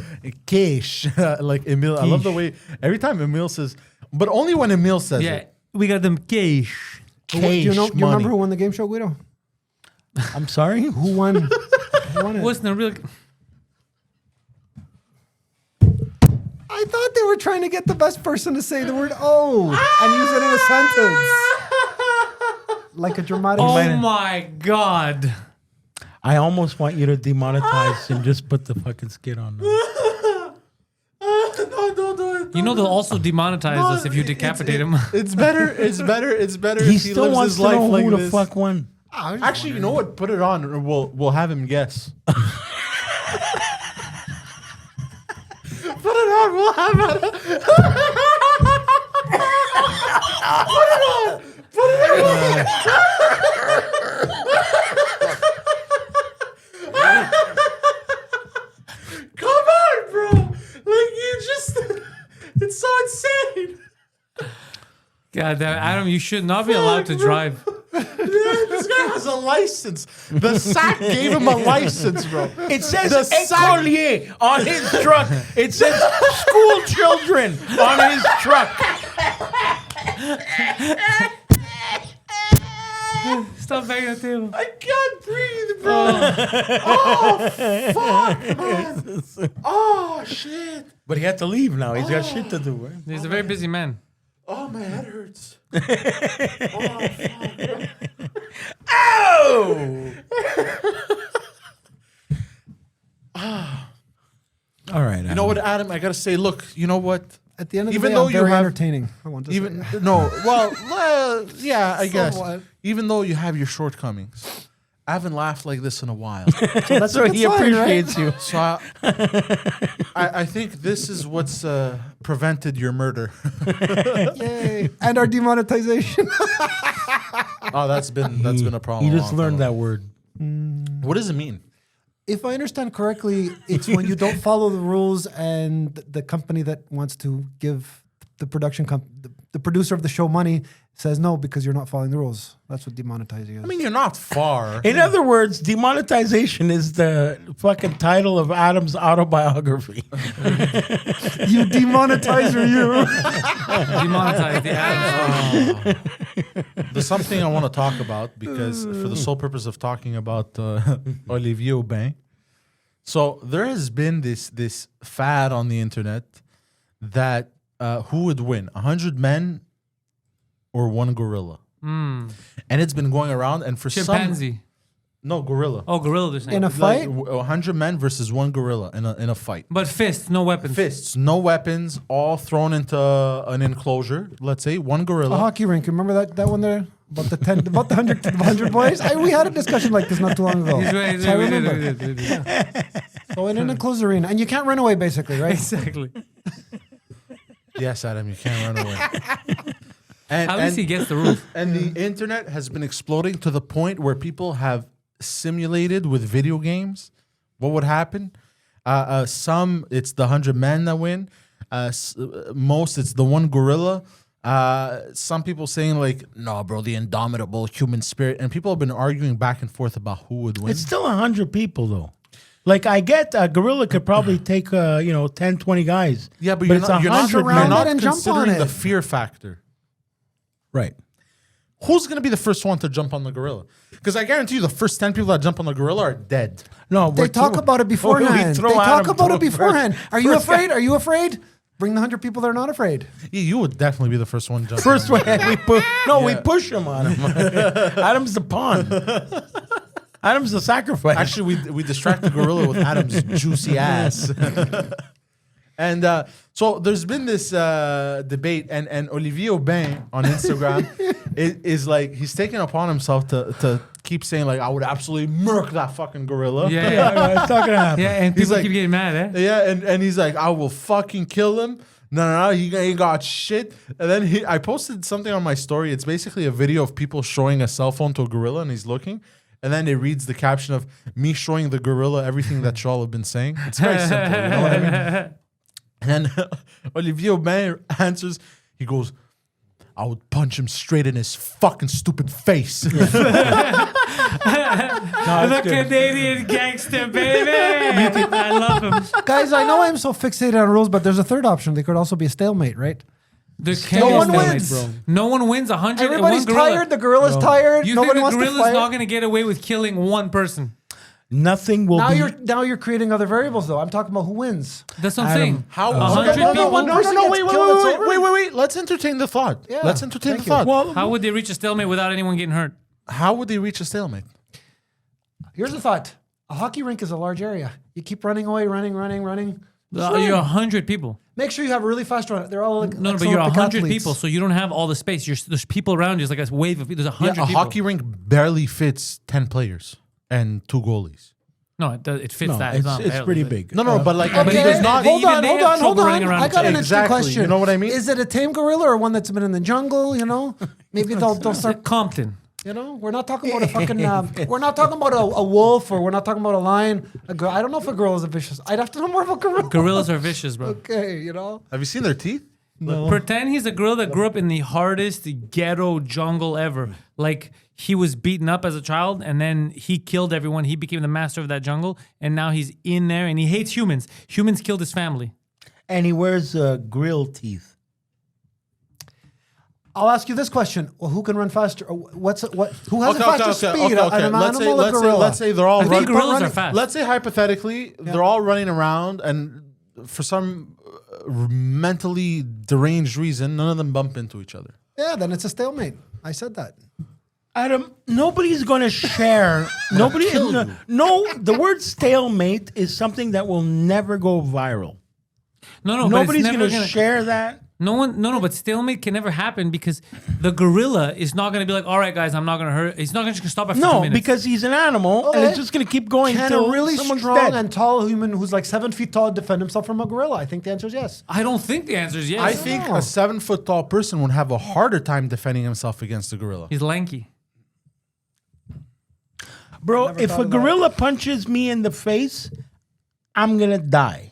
Quiche, like Emil. I love the way every time Emil says, but only when Emil says Yeah, it. we got them cash. Do you know? Cash You remember money. who won the game show, Guido? I'm sorry. Who won? Who won it? Wasn't a real. I thought they were trying to get the best person to say the word "oh" and use it in a sentence, like a dramatic. Oh my god! I almost want you to demonetize and just put the fucking skit on. Now. No, don't do it. You know they'll also demonetize us if you decapitate him. It's better. It's better. It's better. He if he still lives wants his to life know like who the this. fuck won. Actually, you know what? Put it on, or we'll have him guess. on, we'll have it. Come on, bro. Like, you just, it's so insane. God damn, Adam, you should not be allowed to drive. This guy has a license. The SAC gave him a license, bro. It says The sac- écolier on his truck. It says school children on his truck. Stop banging the table. I can't breathe, bro. Oh, fuck, man. Oh, shit. But he had to leave now. He's got shit to do. Right? He's a very busy man. Oh, my head hurts. Oh! All right. You know what, Adam? I gotta say, look. You know what? At the end of the Even day, though I'm you very have- entertaining. I want to Even say. no, well, yeah, I guess. Somewhat. Even though you have your shortcomings, I haven't laughed like this in a while. That's So a good he sign, right? appreciates you. So I think this is what's prevented your murder. Yay. And our demonetization. Oh, that's been a problem. He a just long learned time that word. ago. What does it mean? If I understand correctly, it's when you don't follow the rules and the company that wants to give the production the producer of the show money says no because you're not following the rules. That's what demonetizing is. I mean, you're not far. In other words, demonetization is the fucking title of Adam's autobiography. you demonetizer, you. Demonetize the Adams. There's something I want to talk about because for the sole purpose of talking about Olivier Aubin. So there has been this fad on the internet that who would win, 100 men or one gorilla? And it's been going around, and for Chimpanzee. no gorilla. Oh, gorilla they're saying. In a fight? 100 men versus one gorilla in a fight. But fists, no weapons. Fists, no weapons, all thrown into an enclosure. Let's say one A gorilla. hockey rink. Remember that one there? About the 100 boys? We had a discussion like this not too long ago. He's right, So I we remember. did. So in an enclosed arena. And you can't run away, basically, right? Exactly. Yes, Adam, you can't run away. At least he gets the rules. And the internet has been exploding to the point where people have simulated with video games what would happen. Some, it's the 100 men that win. Most, it's the one gorilla. Some people saying like, no, bro, the indomitable human spirit. And people have been arguing back and forth about who would win. It's still 100 people, though. Like, I get a gorilla could probably take, 10, 20 guys. Yeah, but it's you're 100 not around men. it and jump on considering the it. fear factor. Right. Who's going to be the first one to jump on the gorilla? Because I guarantee you the first 10 people that jump on the gorilla are dead. No, They talk about it beforehand. They talk about it beforehand. Are you afraid? Are you afraid? Bring the 100 people that are not afraid. Yeah, you would definitely be the first one jumping. First one, we Yeah. push him on him. Adam's the pawn. Adam's the sacrifice. Actually, we distract the gorilla with Adam's juicy ass. And so there's been this debate, and Olivier Aubin on Instagram is like, he's taking upon himself to keep saying like, I would absolutely murk that fucking gorilla. Yeah. it's not gonna happen. Yeah, and He's people like- keep getting mad, eh? Yeah, and he's like, I will fucking kill him. No, he ain't got shit. And then I posted something on my story. It's basically a video of people showing a cell phone to a gorilla, and he's looking. And then it reads the caption of me showing the gorilla everything that y'all have been saying. It's very simple, you know what I mean? And Olivier Aubin answers, he goes, I would punch him straight in his fucking stupid face. The Canadian gangster, baby. I love him. Guys, I know I'm so fixated on rules, but there's a third option. They could also be a stalemate, right? The No one Canadian wins. stalemate, bro. No one wins 100 Everybody's and one gorilla. tired. The gorilla's tired. You Nobody think wants the to gorilla's fight. not going to get away with killing one person? Nothing will be. Now you're creating other variables, though. I'm talking about who wins. That's what I'm saying. How- 100 No, no, people? one person gets killed, it's over. wait. Let's entertain the thought. Yeah, Let's entertain the thank you. thought. Well, How would they reach a stalemate without anyone getting hurt? How would they reach a stalemate? Here's the thought. A hockey rink is a large area. You keep running away, running. You're 100 people. Make sure you have a really fast run. They're all like No, but you're Olympic 100 athletes. people, so you don't have all the space. There's people around you. It's like a wave of people. There's 100 Yeah, a people. hockey rink barely fits 10 players and 2 goalies. No, it does. It fits No, that. it's, not it's barely, pretty but- big. No, but like but I mean, even there's they- not. they- Hold on, they hold have on, hold trouble on. running around I got an each interesting Exactly. question. You know what I mean? Is it a tame gorilla or one that's been in the jungle? You know, maybe they'll start. Compton. You know, we're not talking about a fucking. We're not talking about a wolf, or we're not talking about a lion. I don't know if a gorilla is a vicious. I'd have to know more about gorilla. Gorillas are vicious, bro. Okay, you know. Have you seen their teeth? Pretend he's a gorilla that grew up in the hardest ghetto jungle ever. Like he was beaten up as a child, and then he killed everyone. He became the master of that jungle, and now he's in there, and he hates humans. Humans killed his family. And he wears grill teeth. I'll ask you this question: well, who can run faster? Who has the fastest speed? An animal or gorilla? Let's say they're all I think running. gorillas are fast. Let's say hypothetically they're all running around, and for some mentally deranged reason, none of them bump into each other. Yeah, then it's a stalemate. I said that. Adam, nobody's going to share. The word stalemate is something that will never go viral. No, Nobody's but it's going never to share that. But stalemate can never happen because the gorilla is not going to be like, all right, guys, I'm not going to hurt. He's not going to stop after 2 No, minutes. because he's an animal, and Okay. it's just going to keep going Can until a really someone's strong dead. and tall human who's like 7 feet tall defend himself from a gorilla? I think the answer is yes. I don't think the answer is yes. I think a 7 foot tall person would have a harder time defending himself against a gorilla. He's lanky. Bro, Never if thought a of that. gorilla punches me in the face, I'm going to die.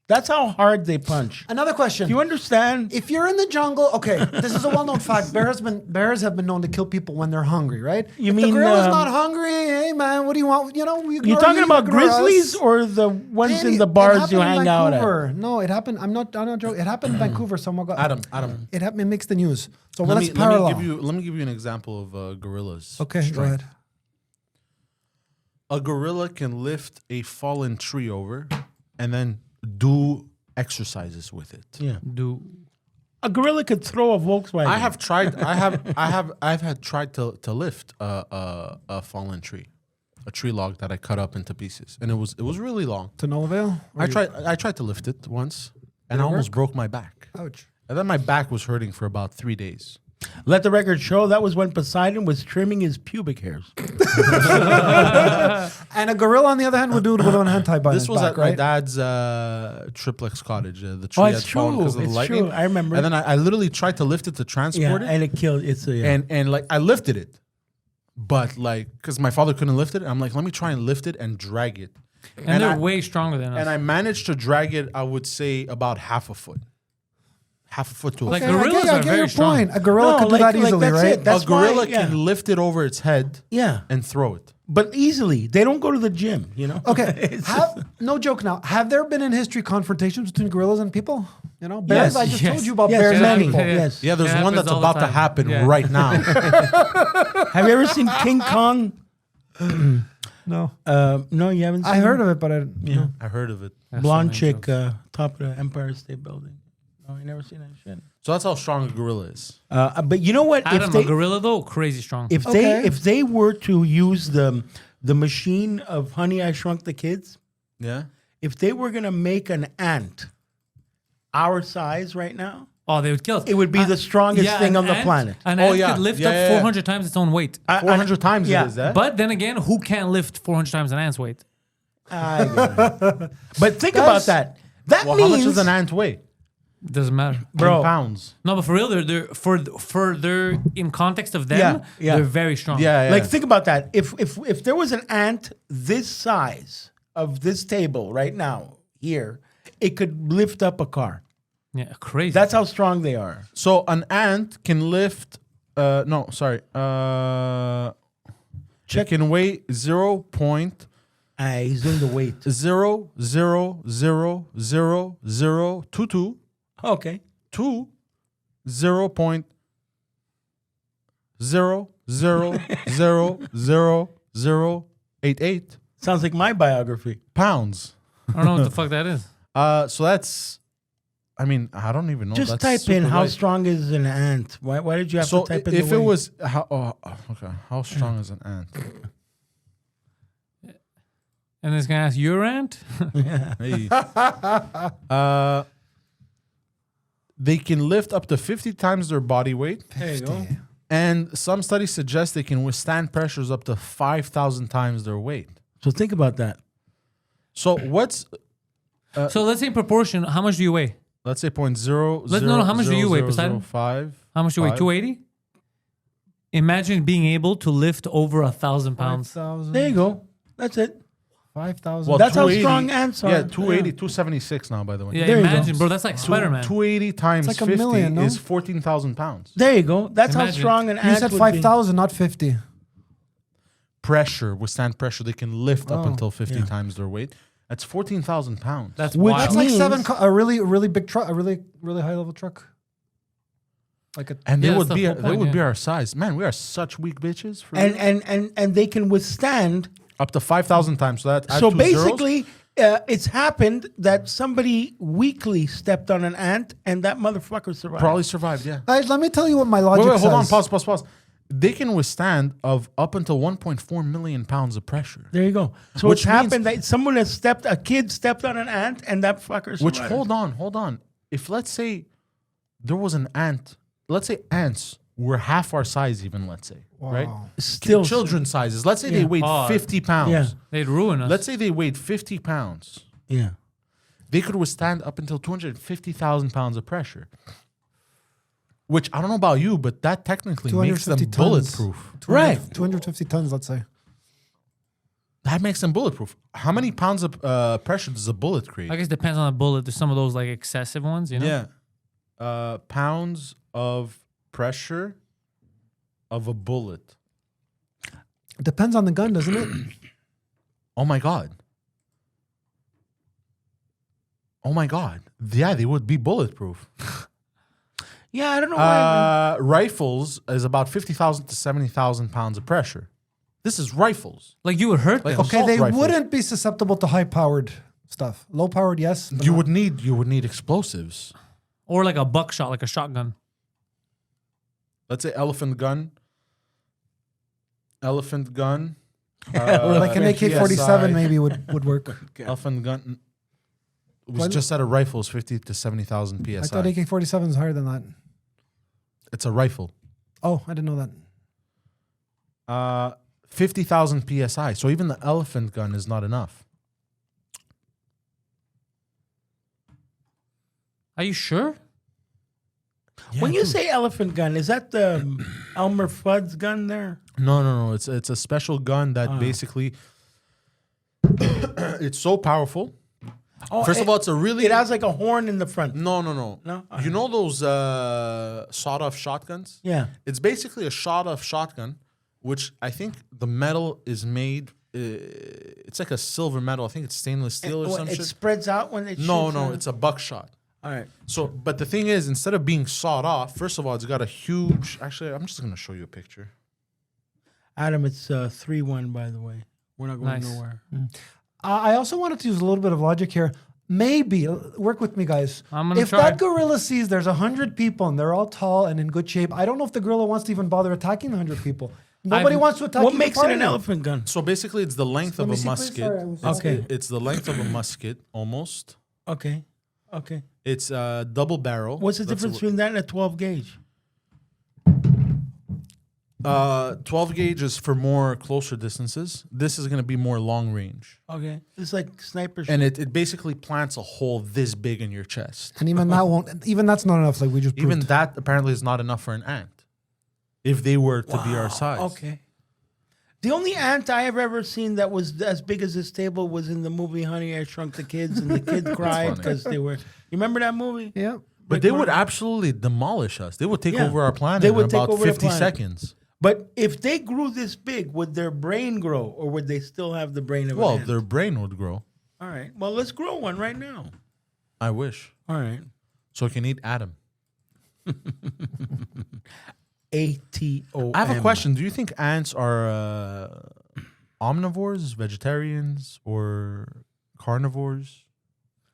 That's how hard they punch. Another question. Do you understand? If you're in the jungle, okay, this is a well-known fact. Bears have been known to kill people when they're hungry, right? You if mean, the gorilla's not hungry? Hey man, what do you want? You know, You're talking about grizzlies or the ones in the bars you hang out at? No, it happened. I'm not joking. It happened in Vancouver. Someone got Adam. It makes the news. So Let let's me parallel. give you an example of gorillas. Okay, go strength. ahead. A gorilla can lift a fallen tree over and then do exercises with it. Yeah. Do A gorilla could throw a Volkswagen. I have tried. I've had tried to lift a fallen tree, a tree log that I cut up into pieces, and it was really long. To no avail. I tried to lift it once, and I almost broke my back. Ouch. And then my back was hurting for about 3 days. Let the record show that was when Poseidon was trimming his pubic hairs. And a gorilla, on the other hand, would do it with one hand tied by This his was back, at right? my dad's triplex cottage. The tree it's had fallen because of true. the It's lightning. true. I remember. And then I literally tried to lift it to transport it, And it killed. and like I lifted it, but like because my father couldn't lift it, I'm like, let me try and lift it and drag it. and they're I, way stronger than us. and I managed to drag it. I would say about half a foot to Like a Okay, foot. gorillas I are get very your strong. point. A gorilla No, could do like- that like easily, that's right? it. That's A gorilla why, yeah. can lift it over its head Yeah. and throw it. But easily. They don't go to the gym, you know? Okay, no joke now. Have there been in history confrontations between gorillas and people? You know, bears. Yes, I just yes. told you about Yes, bears and many. people. Yes. Yeah, there's It one happens that's all the about to time. happen Yeah. right now. Have you ever seen King Kong? No, No, you haven't seen I heard of it, but I Yeah. I heard of it. That's Blonde so many chick, jokes. top of the Empire State Building. No, you never seen that shit. So that's how strong a gorilla is. But you know what? Adam, a gorilla though, crazy strong. if Okay. they were to use the machine of Honey I Shrunk the Kids, Yeah. if they were gonna make an ant our size right now, Oh, they would kill us. it would be the strongest thing an on the ant- planet. An Oh, ant yeah. could lift Yeah, up yeah, yeah. 400 times its own weight. 400 times yeah. it is that. But then again, who can't lift 400 times an ant's weight? I get it. But think about that. That Well, how means, much does an ant weigh? Doesn't matter. bro. In pounds. No, but for real, they're in context of them, Yeah. they're very strong. Yeah, yeah. Like think about that. If there was an ant this size of this table right now here, it could lift up a car. Yeah, crazy. That's how strong they are. So an ant can lift. No, sorry. It can weigh 0.000000022. He's doing the weight. Okay. To 0.0000088 Sounds like my biography. pounds. I don't know what the fuck that is. So that's. I mean, I don't even know. Just That's type in super how light. strong is an ant. Why did you have So to type in if the it weight? was how strong is an ant? And this guy asks, your ant? Hey. They can lift up to 50 times their body weight, There you go. and some studies suggest they can withstand pressures up to 5,000 times their weight. So think about that. So what's So let's say in proportion, how much do you weigh? let's say 0.0. No, how much do you weigh, Poseidon? 5. How much do you weigh? 280? Imagine being able to lift over 1,000 pounds. 5,000. There you go. That's it. 5,000. Well, That's how 280 strong ants are. Yeah, 280, 276 now, by the way. Yeah, There you go. imagine, bro. That's like Spider-Man. 280 times It's like a 50 million, no? is 14,000 pounds. There you go. That's how Imagine. strong an You ant said would 5,000, not 50. Pressure, withstand pressure. They can lift up Oh, until 50 times their weight. That's 14,000 pounds. That's Which wild. That's like means- a really big truck, a really high level truck. Like a And Yeah, they would that's be the whole they point, would be yeah. our size. Man, we are such weak bitches. For be. real. And they can withstand. Up to 5,000 times. So that add So 2 zeros. basically, it's happened that somebody weakly stepped on an ant and that motherfucker survived. Probably survived, yeah. Guys, let me tell you what my logic Wait, hold on, says. pause. They can withstand of up until 1.4 million pounds of pressure. There you go. So Which it's happened that someone has a kid stepped on an ant and that fucker survived. Which, hold on. If let's say there was an ant, let's say ants were half our size even, let's say, right? Still Children sizes. Let's say they weighed Oh, 50 pounds. Yeah. They'd ruin us. Let's say they weighed 50 pounds. Yeah. They could withstand up until 250,000 pounds of pressure. Which, I don't know about you, but that technically makes them 250 tons. bulletproof. 200 Right. 250 tons, let's say. That makes them bulletproof. How many pounds of pressure does a bullet create? I guess it depends on the bullet. There's some of those like excessive ones, you know? Yeah. Pounds of pressure of a bullet. It depends on the gun, doesn't it? Oh my God. Yeah, they would be bulletproof. Yeah, I don't know why. Rifles is about 50,000 to 70,000 pounds of pressure. This is rifles. Like you would hurt Like, them. okay. Okay, they Assault rifles. wouldn't be susceptible to high powered stuff. Low powered, yes. but You not- would need explosives. Or like a buckshot, like a shotgun. Let's say elephant gun. or like an AK-47 PSI. maybe would work. Elephant gun. We What? just said a rifle is 50 to 70,000 PSI. I thought AK-47 is higher than that. It's a rifle. Oh, I didn't know that. 50,000 PSI. So even the elephant gun is not enough. Are you sure? When you say elephant gun, is that the Elmer Fudd's gun there? No. It's a special gun that basically it's so powerful. Oh, First of all, it's a really it has like a horn in the front. no. No? You know those sawed-off shotguns? Yeah. It's basically a sawed-off shotgun, which I think the metal is made. It's like a silver metal. I think it's stainless steel or some it shit. spreads out when it shoots. No, it's a buckshot. All right. So, but the thing is, instead of being sawed off, first of all, it's got a huge. Actually, I'm just gonna show you a picture. Adam, it's 3-1, by the way. We're not going Nice. nowhere. I also wanted to use a little bit of logic here. Maybe, work with me, guys. I'm gonna if try. that gorilla sees there's 100 people and they're all tall and in good shape, I don't know if the gorilla wants to even bother attacking the 100 people. Nobody wants to attack What either makes it party. an elephant gun? So basically, it's the length Let of me a see, please. musket. Sorry, I was- Okay. It's the length of a musket, almost. Okay. It's a double barrel. What's the That's difference between that and a 12 gauge? 12 gauge is for more closer distances. This is going to be more long range. Okay. It's like sniper shit. And it basically plants a hole this big in your chest. And even that won't. Even that's not enough. Like we just Even proved. that apparently is not enough for an ant. If they were to be our size. Okay. The only ant I have ever seen that was as big as this table was in the movie Honey, I Shrunk the Kids, and the kids cried funny. because they were. You remember that movie? Yeah. But they would absolutely demolish us. They would take Yeah. over our planet They in would take about over the 50 planet. seconds. But if they grew this big, would their brain grow, or would they still have the brain of Well, an ant? their brain would grow. All right. Well, let's grow one right now. I wish. All right. So I can eat Adam. ATOM. I have a question. Do you think ants are omnivores, vegetarians, or carnivores?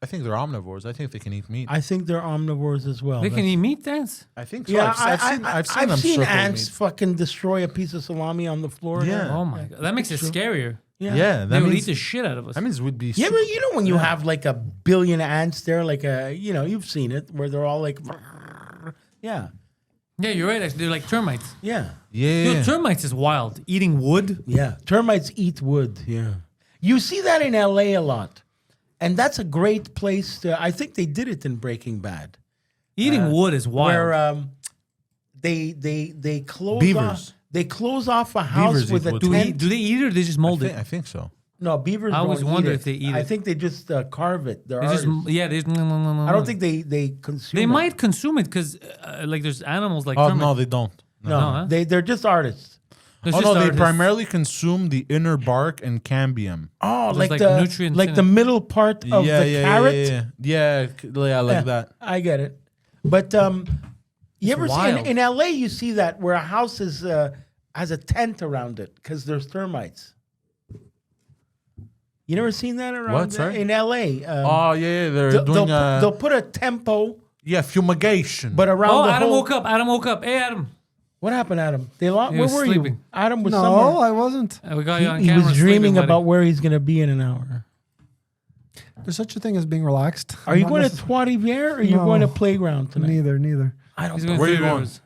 I think they're omnivores. I think they can eat meat. I think they're omnivores as well. They can eat meat dance. I think so. Yeah, I've seen them circle ants meat. fucking destroy a piece of salami on the floor. Yeah. Oh my god, that makes it scarier. Yeah, They that would eat means, the shit out of us. that means we'd be. You ever, you know, when you have like a billion ants there, like you've seen it, where they're all like, yeah, Yeah, you're right. Actually, they're like termites. yeah, Yeah. Dude, termites is wild. Eating wood. yeah. Termites eat wood. Yeah, you see that in LA a lot. and that's a great place to. I think they did it in Breaking Bad, Eating wood is wild. where they close Beavers. off. They close off a house Beavers with eat a wood. tent. do they eat it or they just mold it? I think so. No, beavers. I always don't wonder eat if they eat I it. think they just carve it. They're They just, artists. yeah, they just, I don't think they consume. they it. might consume it because like there's animals like Oh Kermit. no, they don't. No, No, huh? they're just artists. There's Oh just no, they artists. primarily consume the inner bark and cambium. Oh, There's, like, like, the nutrients like in the it. middle part of the carrot. Yeah, like that. I get it. But you ever see wild. in LA? You see that where a house is has a tent around it because there's termites. You never seen that around What, sorry? in LA? Oh yeah, they're doing they'll put a tempo, fumigation. but around Oh, the Adam whole. woke up. Adam woke up. Hey, Adam. What happened, Adam? Where was were you? sleeping. Adam was No, somewhere. I wasn't. We got you on He camera. was sleeping, dreaming buddy. about where he's going to be in an hour. There's such a thing as being relaxed. Are I'm you not going to necess- Trois Rivières or are you No. going to playground tonight? Neither. I don't He's know. going Where you Three going? Rivers.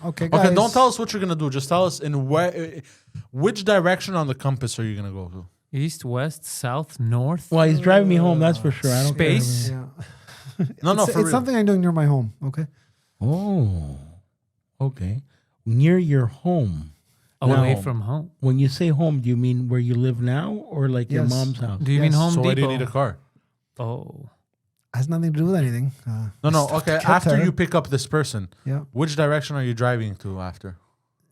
Okay, guys. Okay, don't tell us what you're gonna do. Just tell us in which direction on the compass are you gonna go to? East, west, south, north. Well, he's driving me home, that's for sure. I don't care. Space. Yeah. No, It's for real. something I'm doing near my home. Okay. Oh, okay. Near your home. Away Now, from home. When you say home, do you mean where you live now or like your Yes. mom's house? Do you mean Yes. Home So why do Depot? you need a car? Oh. Has nothing to do with anything. No. Okay, Get after there. you pick up this person, Yeah. which direction are you driving to after?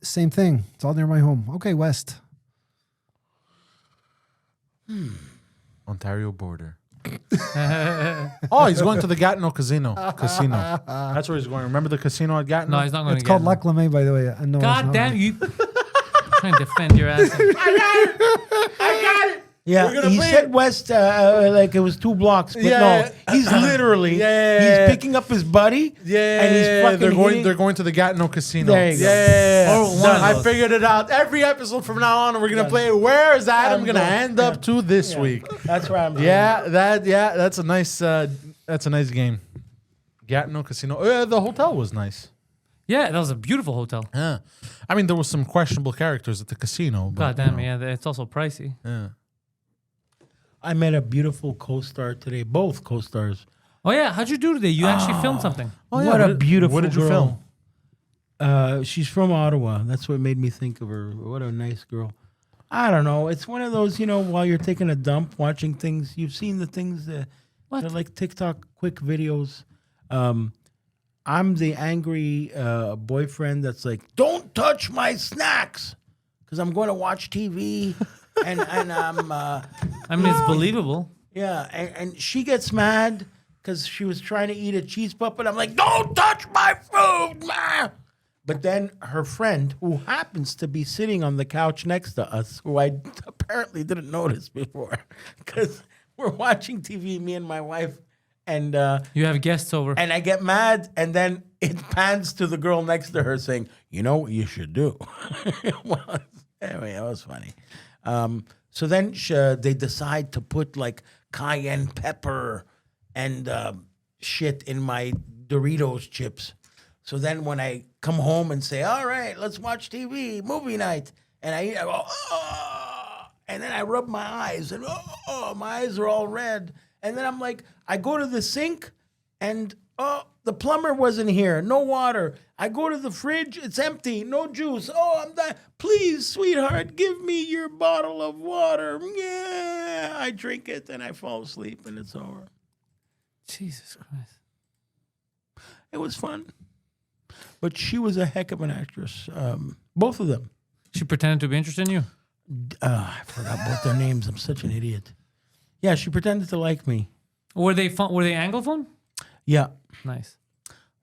Same thing. It's all near my home. Okay, west. Ontario border. Oh, he's going to the Gatineau Casino. That's where he's going. Remember the casino at Gatineau? No, he's not going It's to called get Lac Lemay, by the way. No, it's God not. damn you. Trying to defend your ass. Yeah, gonna he play said it. west like it was 2 blocks, but no, he's literally Yeah. he's picking up his buddy. Yeah, and he's fucking they're going. hitting- They're going to the Gatineau Casino. There you go. Yeah, Or one of I those. figured it out. Every episode from now on, we're gonna play. Where is Adam I'm gonna going. end up to this week? That's where I'm. Yeah, that's a nice. That's a nice game. Gatineau Casino. The hotel was nice. Yeah, that was a beautiful hotel. Yeah, I mean there was some questionable characters at the casino. But, God damn, yeah, it's also pricey. Yeah. I met a beautiful co-star today. Both co-stars. Oh yeah, how'd you do today? You actually filmed something. Oh, What a beautiful What did you girl. film? She's from Ottawa. That's what made me think of her. What a nice girl. I don't know. It's one of those, while you're taking a dump, watching things. You've seen the things that What? they're like TikTok quick videos. I'm the angry boyfriend that's like, don't touch my snacks because I'm going to watch TV. and I'm, I mean, it's believable. yeah. And she gets mad because she was trying to eat a cheese puppet. I'm like, don't touch my food, ma. But then her friend, who happens to be sitting on the couch next to us, who I apparently didn't notice before, because we're watching TV, me and my wife, and You have guests over. I get mad, and then it pans to the girl next to her saying, "You know what you should do." Well, anyway, it was funny. So then they decide to put like cayenne pepper and shit in my Doritos chips. So then when I come home and say, all right, let's watch TV, movie night, and I eat, I go, oh, and then I rub my eyes, and oh, my eyes are all red. And then I'm like, I go to the sink, and oh, the plumber wasn't here, no water. I go to the fridge, it's empty, no juice. Oh, I'm dying. Please, sweetheart, give me your bottle of water. Yeah, I drink it, and I fall asleep, and it's over. Jesus Christ. It was fun. But she was a heck of an actress. Both of them. She pretended to be interested in you. I forgot both their names. I'm such an idiot. Yeah, she pretended to like me. Were they Anglophone? Yeah. Nice.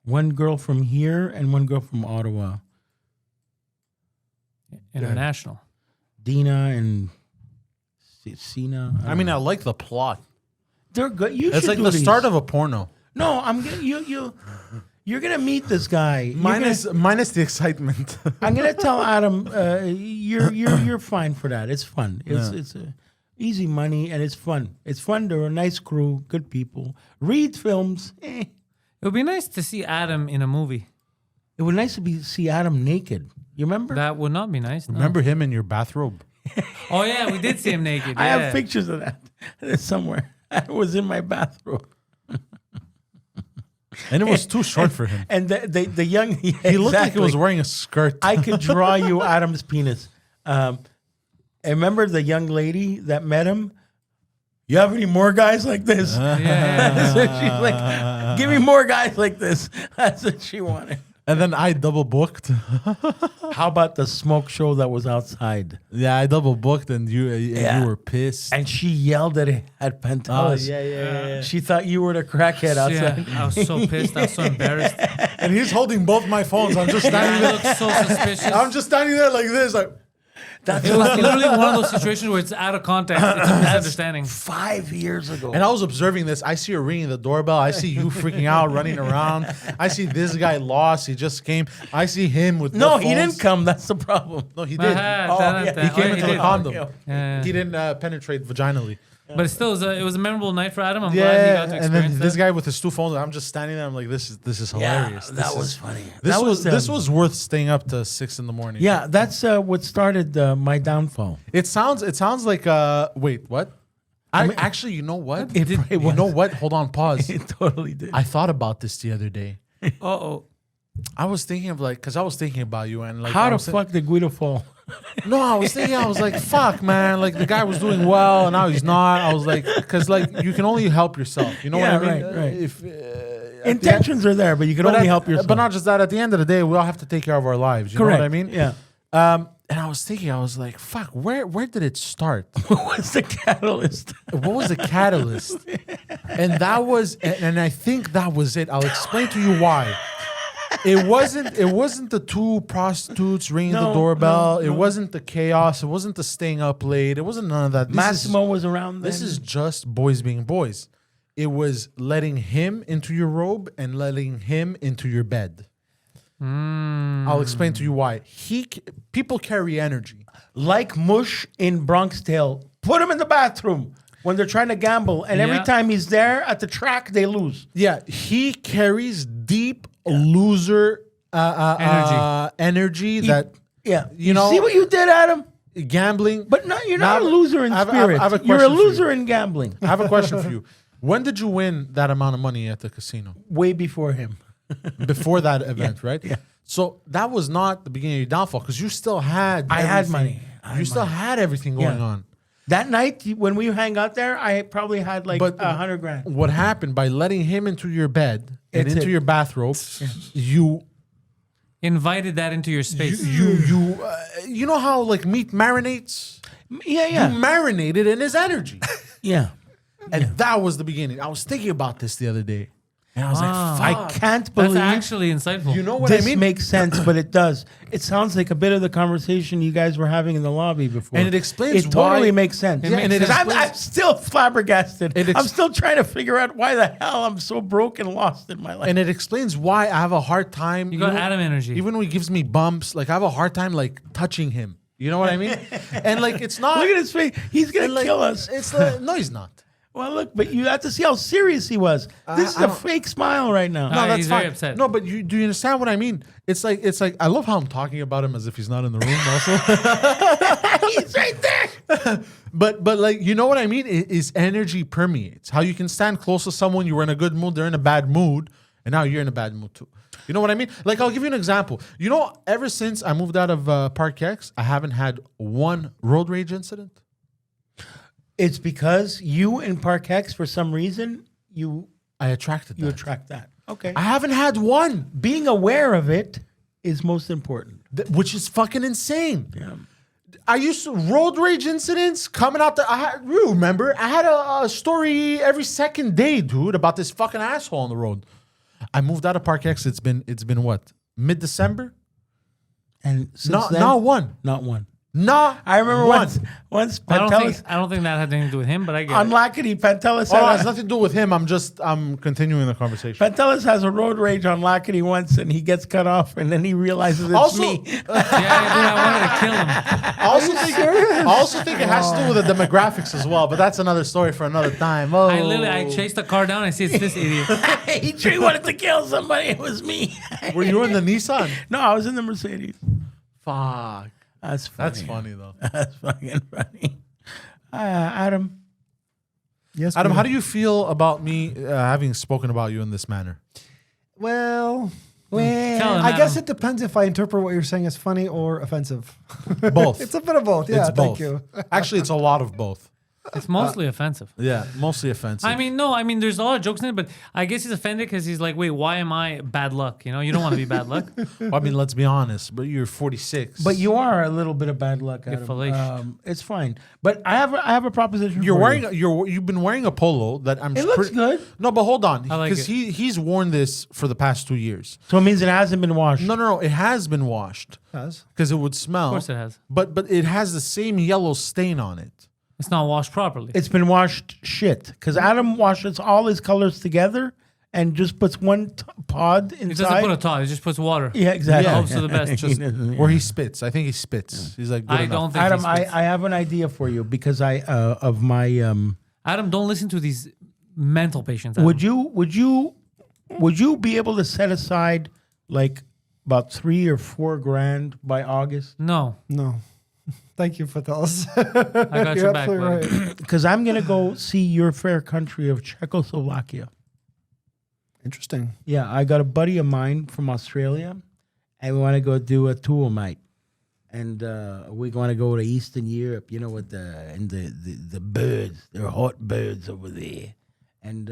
One girl from here and one girl from Ottawa. International. Dina and Sina. I mean, I like the plot. They're good. You It's should like do the these. start of a porno. No, I'm gonna you're gonna meet this guy. Minus the excitement. I'm gonna tell Adam, you're fine for that. It's fun. It's easy money and it's fun. It's fun. They're a nice crew, good people. Read films. It would be nice to see Adam in a movie. It would nice to see Adam naked. You remember? That would not be nice. No. Remember him in your bathrobe? Oh yeah, we did see him naked. I yeah. have pictures of that somewhere. I was in my bathroom. And it was too short for him. And the young... He looked like he was wearing a skirt. I could draw you Adam's penis. I remember the young lady that met him. You have any more guys like this? That's what she's like, give me more guys like this. That's what she wanted. And then I double booked. How about the smoke show that was outside? Yeah, I double booked, and you were pissed. And she yelled at Pantelis. yeah. She thought you were the crackhead outside. Yeah, I was so pissed. I was so embarrassed. And he's holding both my phones. I'm just standing I there. looked so suspicious. I'm just standing there like this, like. It was literally one of those situations where it's out of context. It's a misunderstanding. 5 years ago. And I was observing this. I see her ringing the doorbell. I see you freaking out, running around. I see this guy lost. He just came. I see him with No, the he phones. didn't come. That's the problem. No, he did. He came into the did. condom. Yeah. He didn't penetrate vaginally. But still, it was a memorable night for Adam. I'm glad he Yeah, got to and experience then that. this guy with his two phones. I'm just standing there. I'm like, this is hilarious. That was funny. This was worth staying up to 6 a.m. Yeah, that's what started my downfall. It sounds like wait, what? Actually, you know what? It You know what? Hold on, pause. It totally did. I thought about this the other day. Uh-oh. I was thinking of because I was thinking about you and like How I the was fuck did Guido fall? No, I was thinking, I was like, fuck, man. Like the guy was doing well, and now he's not. I was like, because like you can only help yourself. You know what I mean? Right. If Intentions are there, but you can only help yourself. But not just that. At the end of the day, we all have to take care of our lives. You know what I mean? Yeah. And I was thinking, I was like, fuck, where did it start? What was the catalyst? What was the catalyst? And that was, and I think that was it. I'll explain to you why. It wasn't the two prostitutes ringing the doorbell. It wasn't the chaos. It wasn't the staying up late. It wasn't none of that. Massimo was around then. This is just boys being boys. It was letting him into your robe and letting him into your bed. I'll explain to you why. People carry energy. Like Mush in Bronx Tale. Put him in the bathroom when they're trying to gamble. And every time he's there at the track, they lose. Yeah, he carries deep loser energy that You know, see what you did, Adam? Gambling. But no, you're not a loser in I have spirit. a You're a question for loser you. in gambling. I have a question for you. When did you win that amount of money at the casino? Way before him. Before that event, right? Yeah. So that was not the beginning of your downfall because you still had I had everything. money. You still had everything going on. That night, when we hang out there, I probably had like $100,000. What happened by letting him into your bed and It's into it. your bathrobe, you Invited that into your space. you know how like meat marinates? Yeah. You marinated in his energy. Yeah. And that was the beginning. I was thinking about this the other day. And I was like, I can't That's believe actually insightful. you know what this I mean? makes sense, but it does. It sounds like a bit of the conversation you guys were having in the lobby before. And it explains It totally why- makes sense. Yeah, and it 'Cause I'm explains- still flabbergasted. It I'm still trying to figure out why the hell I'm so broke and lost in my life. And it explains why I have a hard time. You got Adam energy. Even when he gives me bumps, like I have a hard time like touching him. You know what I mean? And like it's not. Look at his face. He's going and, to like, kill us. It's like, no, he's not. Well, look, but you have to see how serious he was. This is I a don't- fake smile right now. No, that's he's fine. very upset. No, but do you understand what I mean? It's like I love how I'm talking about him as if he's not in the room. Also, He's right there. but like you know what I mean? Is energy permeates. How you can stand close to someone, you were in a good mood, they're in a bad mood, and now you're in a bad mood too. You know what I mean? Like I'll give you an example. You know, ever since I moved out of Park X, I haven't had one road rage incident. It's because you in Park X, for some reason, you I attracted that. attract that. Okay. I haven't had one, Being aware of it is most important. which is fucking insane. I used to road rage incidents coming out there. You remember? I had a story every second day, dude, about this fucking asshole on the road. I moved out of Park X. It's been what? Mid-December? And since Not then, one. Not one. Not I remember one. once I don't Pantelis think that had anything to do with him, but I get on it. Lackady, Pantelis Oh, it has had nothing to do with him. I'm continuing the conversation. Pantelis has a road rage on Lackady once, and he gets cut off, and then he realizes it's Also, me. Yeah, dude, I wanted to kill him. I also think it has to do with the demographics as well, but that's another story for another time. Oh. I chased the car down. I see it's this idiot. he wanted to kill somebody. It was me. Were you in the Nissan? No, I was in the Mercedes. Fuck. That's funny. That's funny though. That's fucking funny. Adam, Yes, Adam, we how do you feel about me having spoken about you in this manner? Well, Tell him, I guess Adam. it depends if I interpret what you're saying as funny or offensive. Both. It's a bit of both. Yeah, It's both. thank you. Actually, it's a lot of both. It's mostly offensive. Yeah, mostly offensive. I mean, no, I mean, there's a lot of jokes in it, but I guess he's offended because he's like, wait, why am I bad luck? You know, you don't want to be bad luck. Well, I mean, let's be honest. But you're 46. But you are a little bit of bad luck, Adam. fallacious. It's fine. But I have a proposition. You're for wearing You. you've been wearing a polo that I'm. It looks good. No, but hold on, I like because it. he's worn this for the past 2 years. So it means it hasn't been washed. No, it has been washed Yes. because it would smell. Of course it has. But it has the same yellow stain on it. It's not washed properly. It's been washed shit. Because Adam washes all his colors together and just puts one pod He inside. doesn't put a top. He just puts water. Yeah, exactly. Yeah. Hopes for the best. Just or he spits. I think he spits. He's like, good I enough. don't think Adam, he I spits. have an idea for you because I of my Adam, don't listen to these mental patients. Adam. would you be able to set aside like about $3 or $4 grand by August? No, No. Thank you, Pantelis. I got You're your back, absolutely buddy. right. Because I'm gonna go see your fair country of Czechoslovakia. Interesting. Yeah, I got a buddy of mine from Australia, and we want to go do a tour, mate. And we're going to go to Eastern Europe, you know, with the birds. There are hot birds over there. And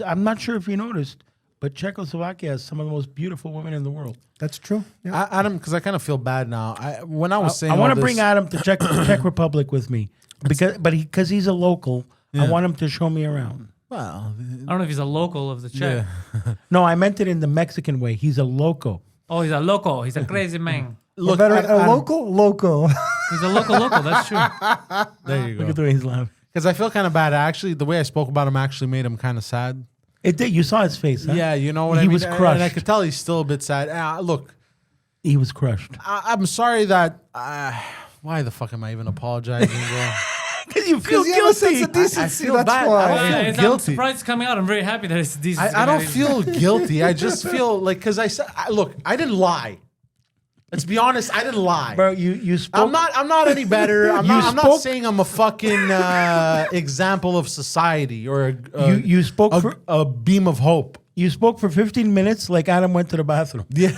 I'm not sure if you noticed, but Czechoslovakia has some of the most beautiful women in the world. That's true. Yeah. Adam, because I kind of feel bad now. When I was saying, I want all to this- bring Adam to Czech Republic with me because he's a local. I Yeah. want him to show me around. Well, I don't know if he's a local of the Czech. yeah. No, I meant it in the Mexican way. He's a loco. Oh, he's a loco. He's a crazy man. Look, Better Adam, a loco. He's a local. That's true. there you Look go. at the way he's laughing. Because I feel kind of bad. Actually, the way I spoke about him actually made him kind of sad. It did. You saw his face. Huh? Yeah, you know what I He mean. was And I crushed. could tell he's still a bit sad. Look, He was crushed. I'm sorry that. Why the fuck am I even apologizing, bro? Because you feel Because you have a sense guilty. of decency. feel That's bad. why. I feel I'm guilty. surprised it's coming out. I'm very happy that it's decent. I don't feel guilty. I just feel like because I said, look, I didn't lie. Let's be honest, I didn't lie. Bro, you spoke. I'm not any better. I'm not spoke- saying I'm a fucking example of society or You spoke a, for a beam of hope. you spoke for 15 minutes like Adam went to the bathroom. Yeah.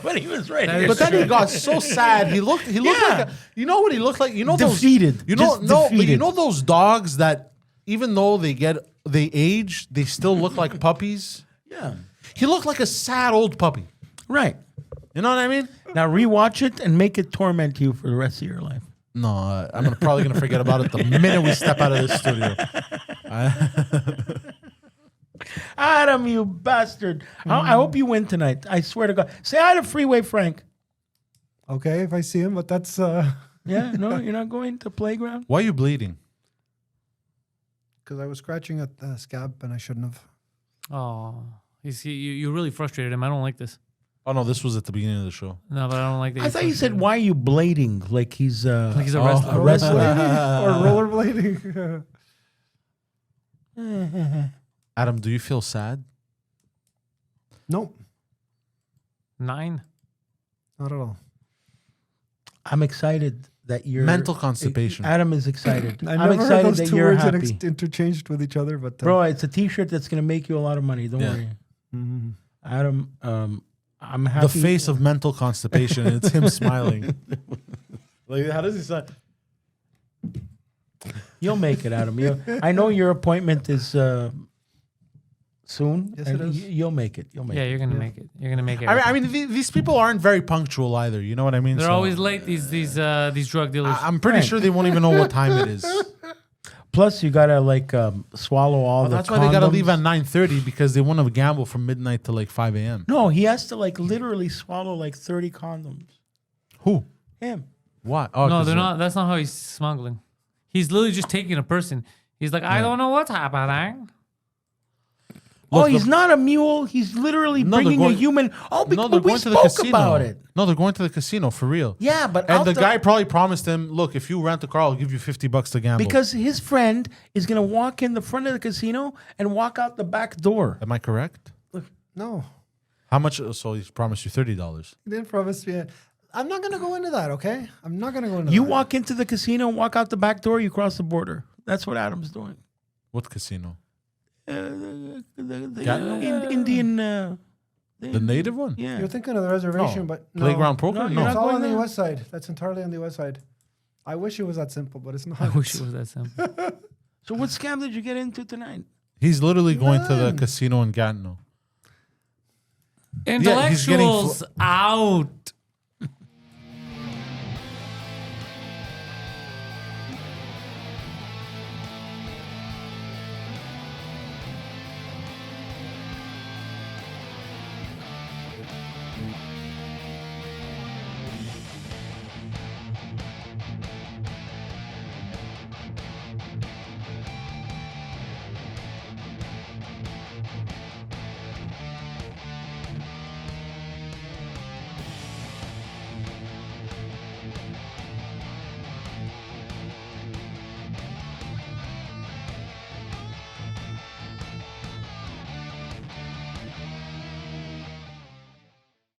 But he was right That here. But then he got so sad. He looked Yeah. like you know what he looked like? You know Defeated. those you know Just no, but you defeated. know those dogs that even though they age, they still look like puppies? Yeah. He looked like a sad old puppy. Right. You know what I mean? Now rewatch it and make it torment you for the rest of your life. No, I'm probably gonna forget about it the minute we step out of this studio. Adam, you bastard. I hope you win tonight. I swear to God. Say hi to Freeway Frank. Okay, if I see him, but that's Yeah, no, you're not going to playground? Why are you bleeding? because I was scratching at the scab and I shouldn't have. Oh, you really frustrated him. I don't like this. Oh no, this was at the beginning of the show. No, but I don't like that. I thought you said, why are you blading? Like he's Like he's a wrestler. a wrestler. Or rollerblading. Adam, do you feel sad? Nope, 9. not at all. I'm excited that you're Mental constipation. Adam is excited. I I'm never heard excited those that two you're words happy. interchanged with each other, but Bro, it's a T-shirt that's gonna make you a lot of money. Don't Yeah. worry, mhm. Adam. I'm happy. The face of mental constipation. It's him smiling. Like, how does he sound? You'll make it, Adam. I know your appointment is soon. Yes, and it is. You'll make it. You'll make Yeah, it. you're gonna make it. You're gonna make it. I mean, these people aren't very punctual either. You know what I mean? they're So, always late. These drug dealers. I'm pretty Right. sure they won't even know what time it is. Plus, you gotta swallow all the. That's why they gotta condoms. leave at 9:30 because they want to gamble from midnight to like 5 a.m. No, he has to literally swallow 30 condoms. Who? Him. What? Oh, no, 'cause they're not. That's not how he's smuggling. He's literally just taking a person. He's like, I don't know what's happening. Oh, Look, he's not a mule. He's literally No, they're bringing a going- human. Oh, No, but they're we going to the spoke casino. about it. No, they're going to the casino for real. Yeah, but And out the guy probably promised him, look, if you rent a car, I'll give you $50 to gamble. because his friend is gonna walk in the front of the casino and walk out the back door. Am I correct? No, How much? So he's promised you $30. he didn't promise me. I'm not going to go into that, okay? I'm not going to go into You that. walk into the casino and walk out the back door, you cross the border. That's what Adam's doing. What casino? The Gatineau? Indian. The native one? Yeah. You're thinking of the reservation, No. but no. Playground poker? No, No. you're It's not all going on the there? west side. That's entirely on the west side. I wish it was that simple, but it's not. I wish it was that simple. So what scam did you get into tonight? He's literally going to the None. casino in Gatineau. Intellectuals out.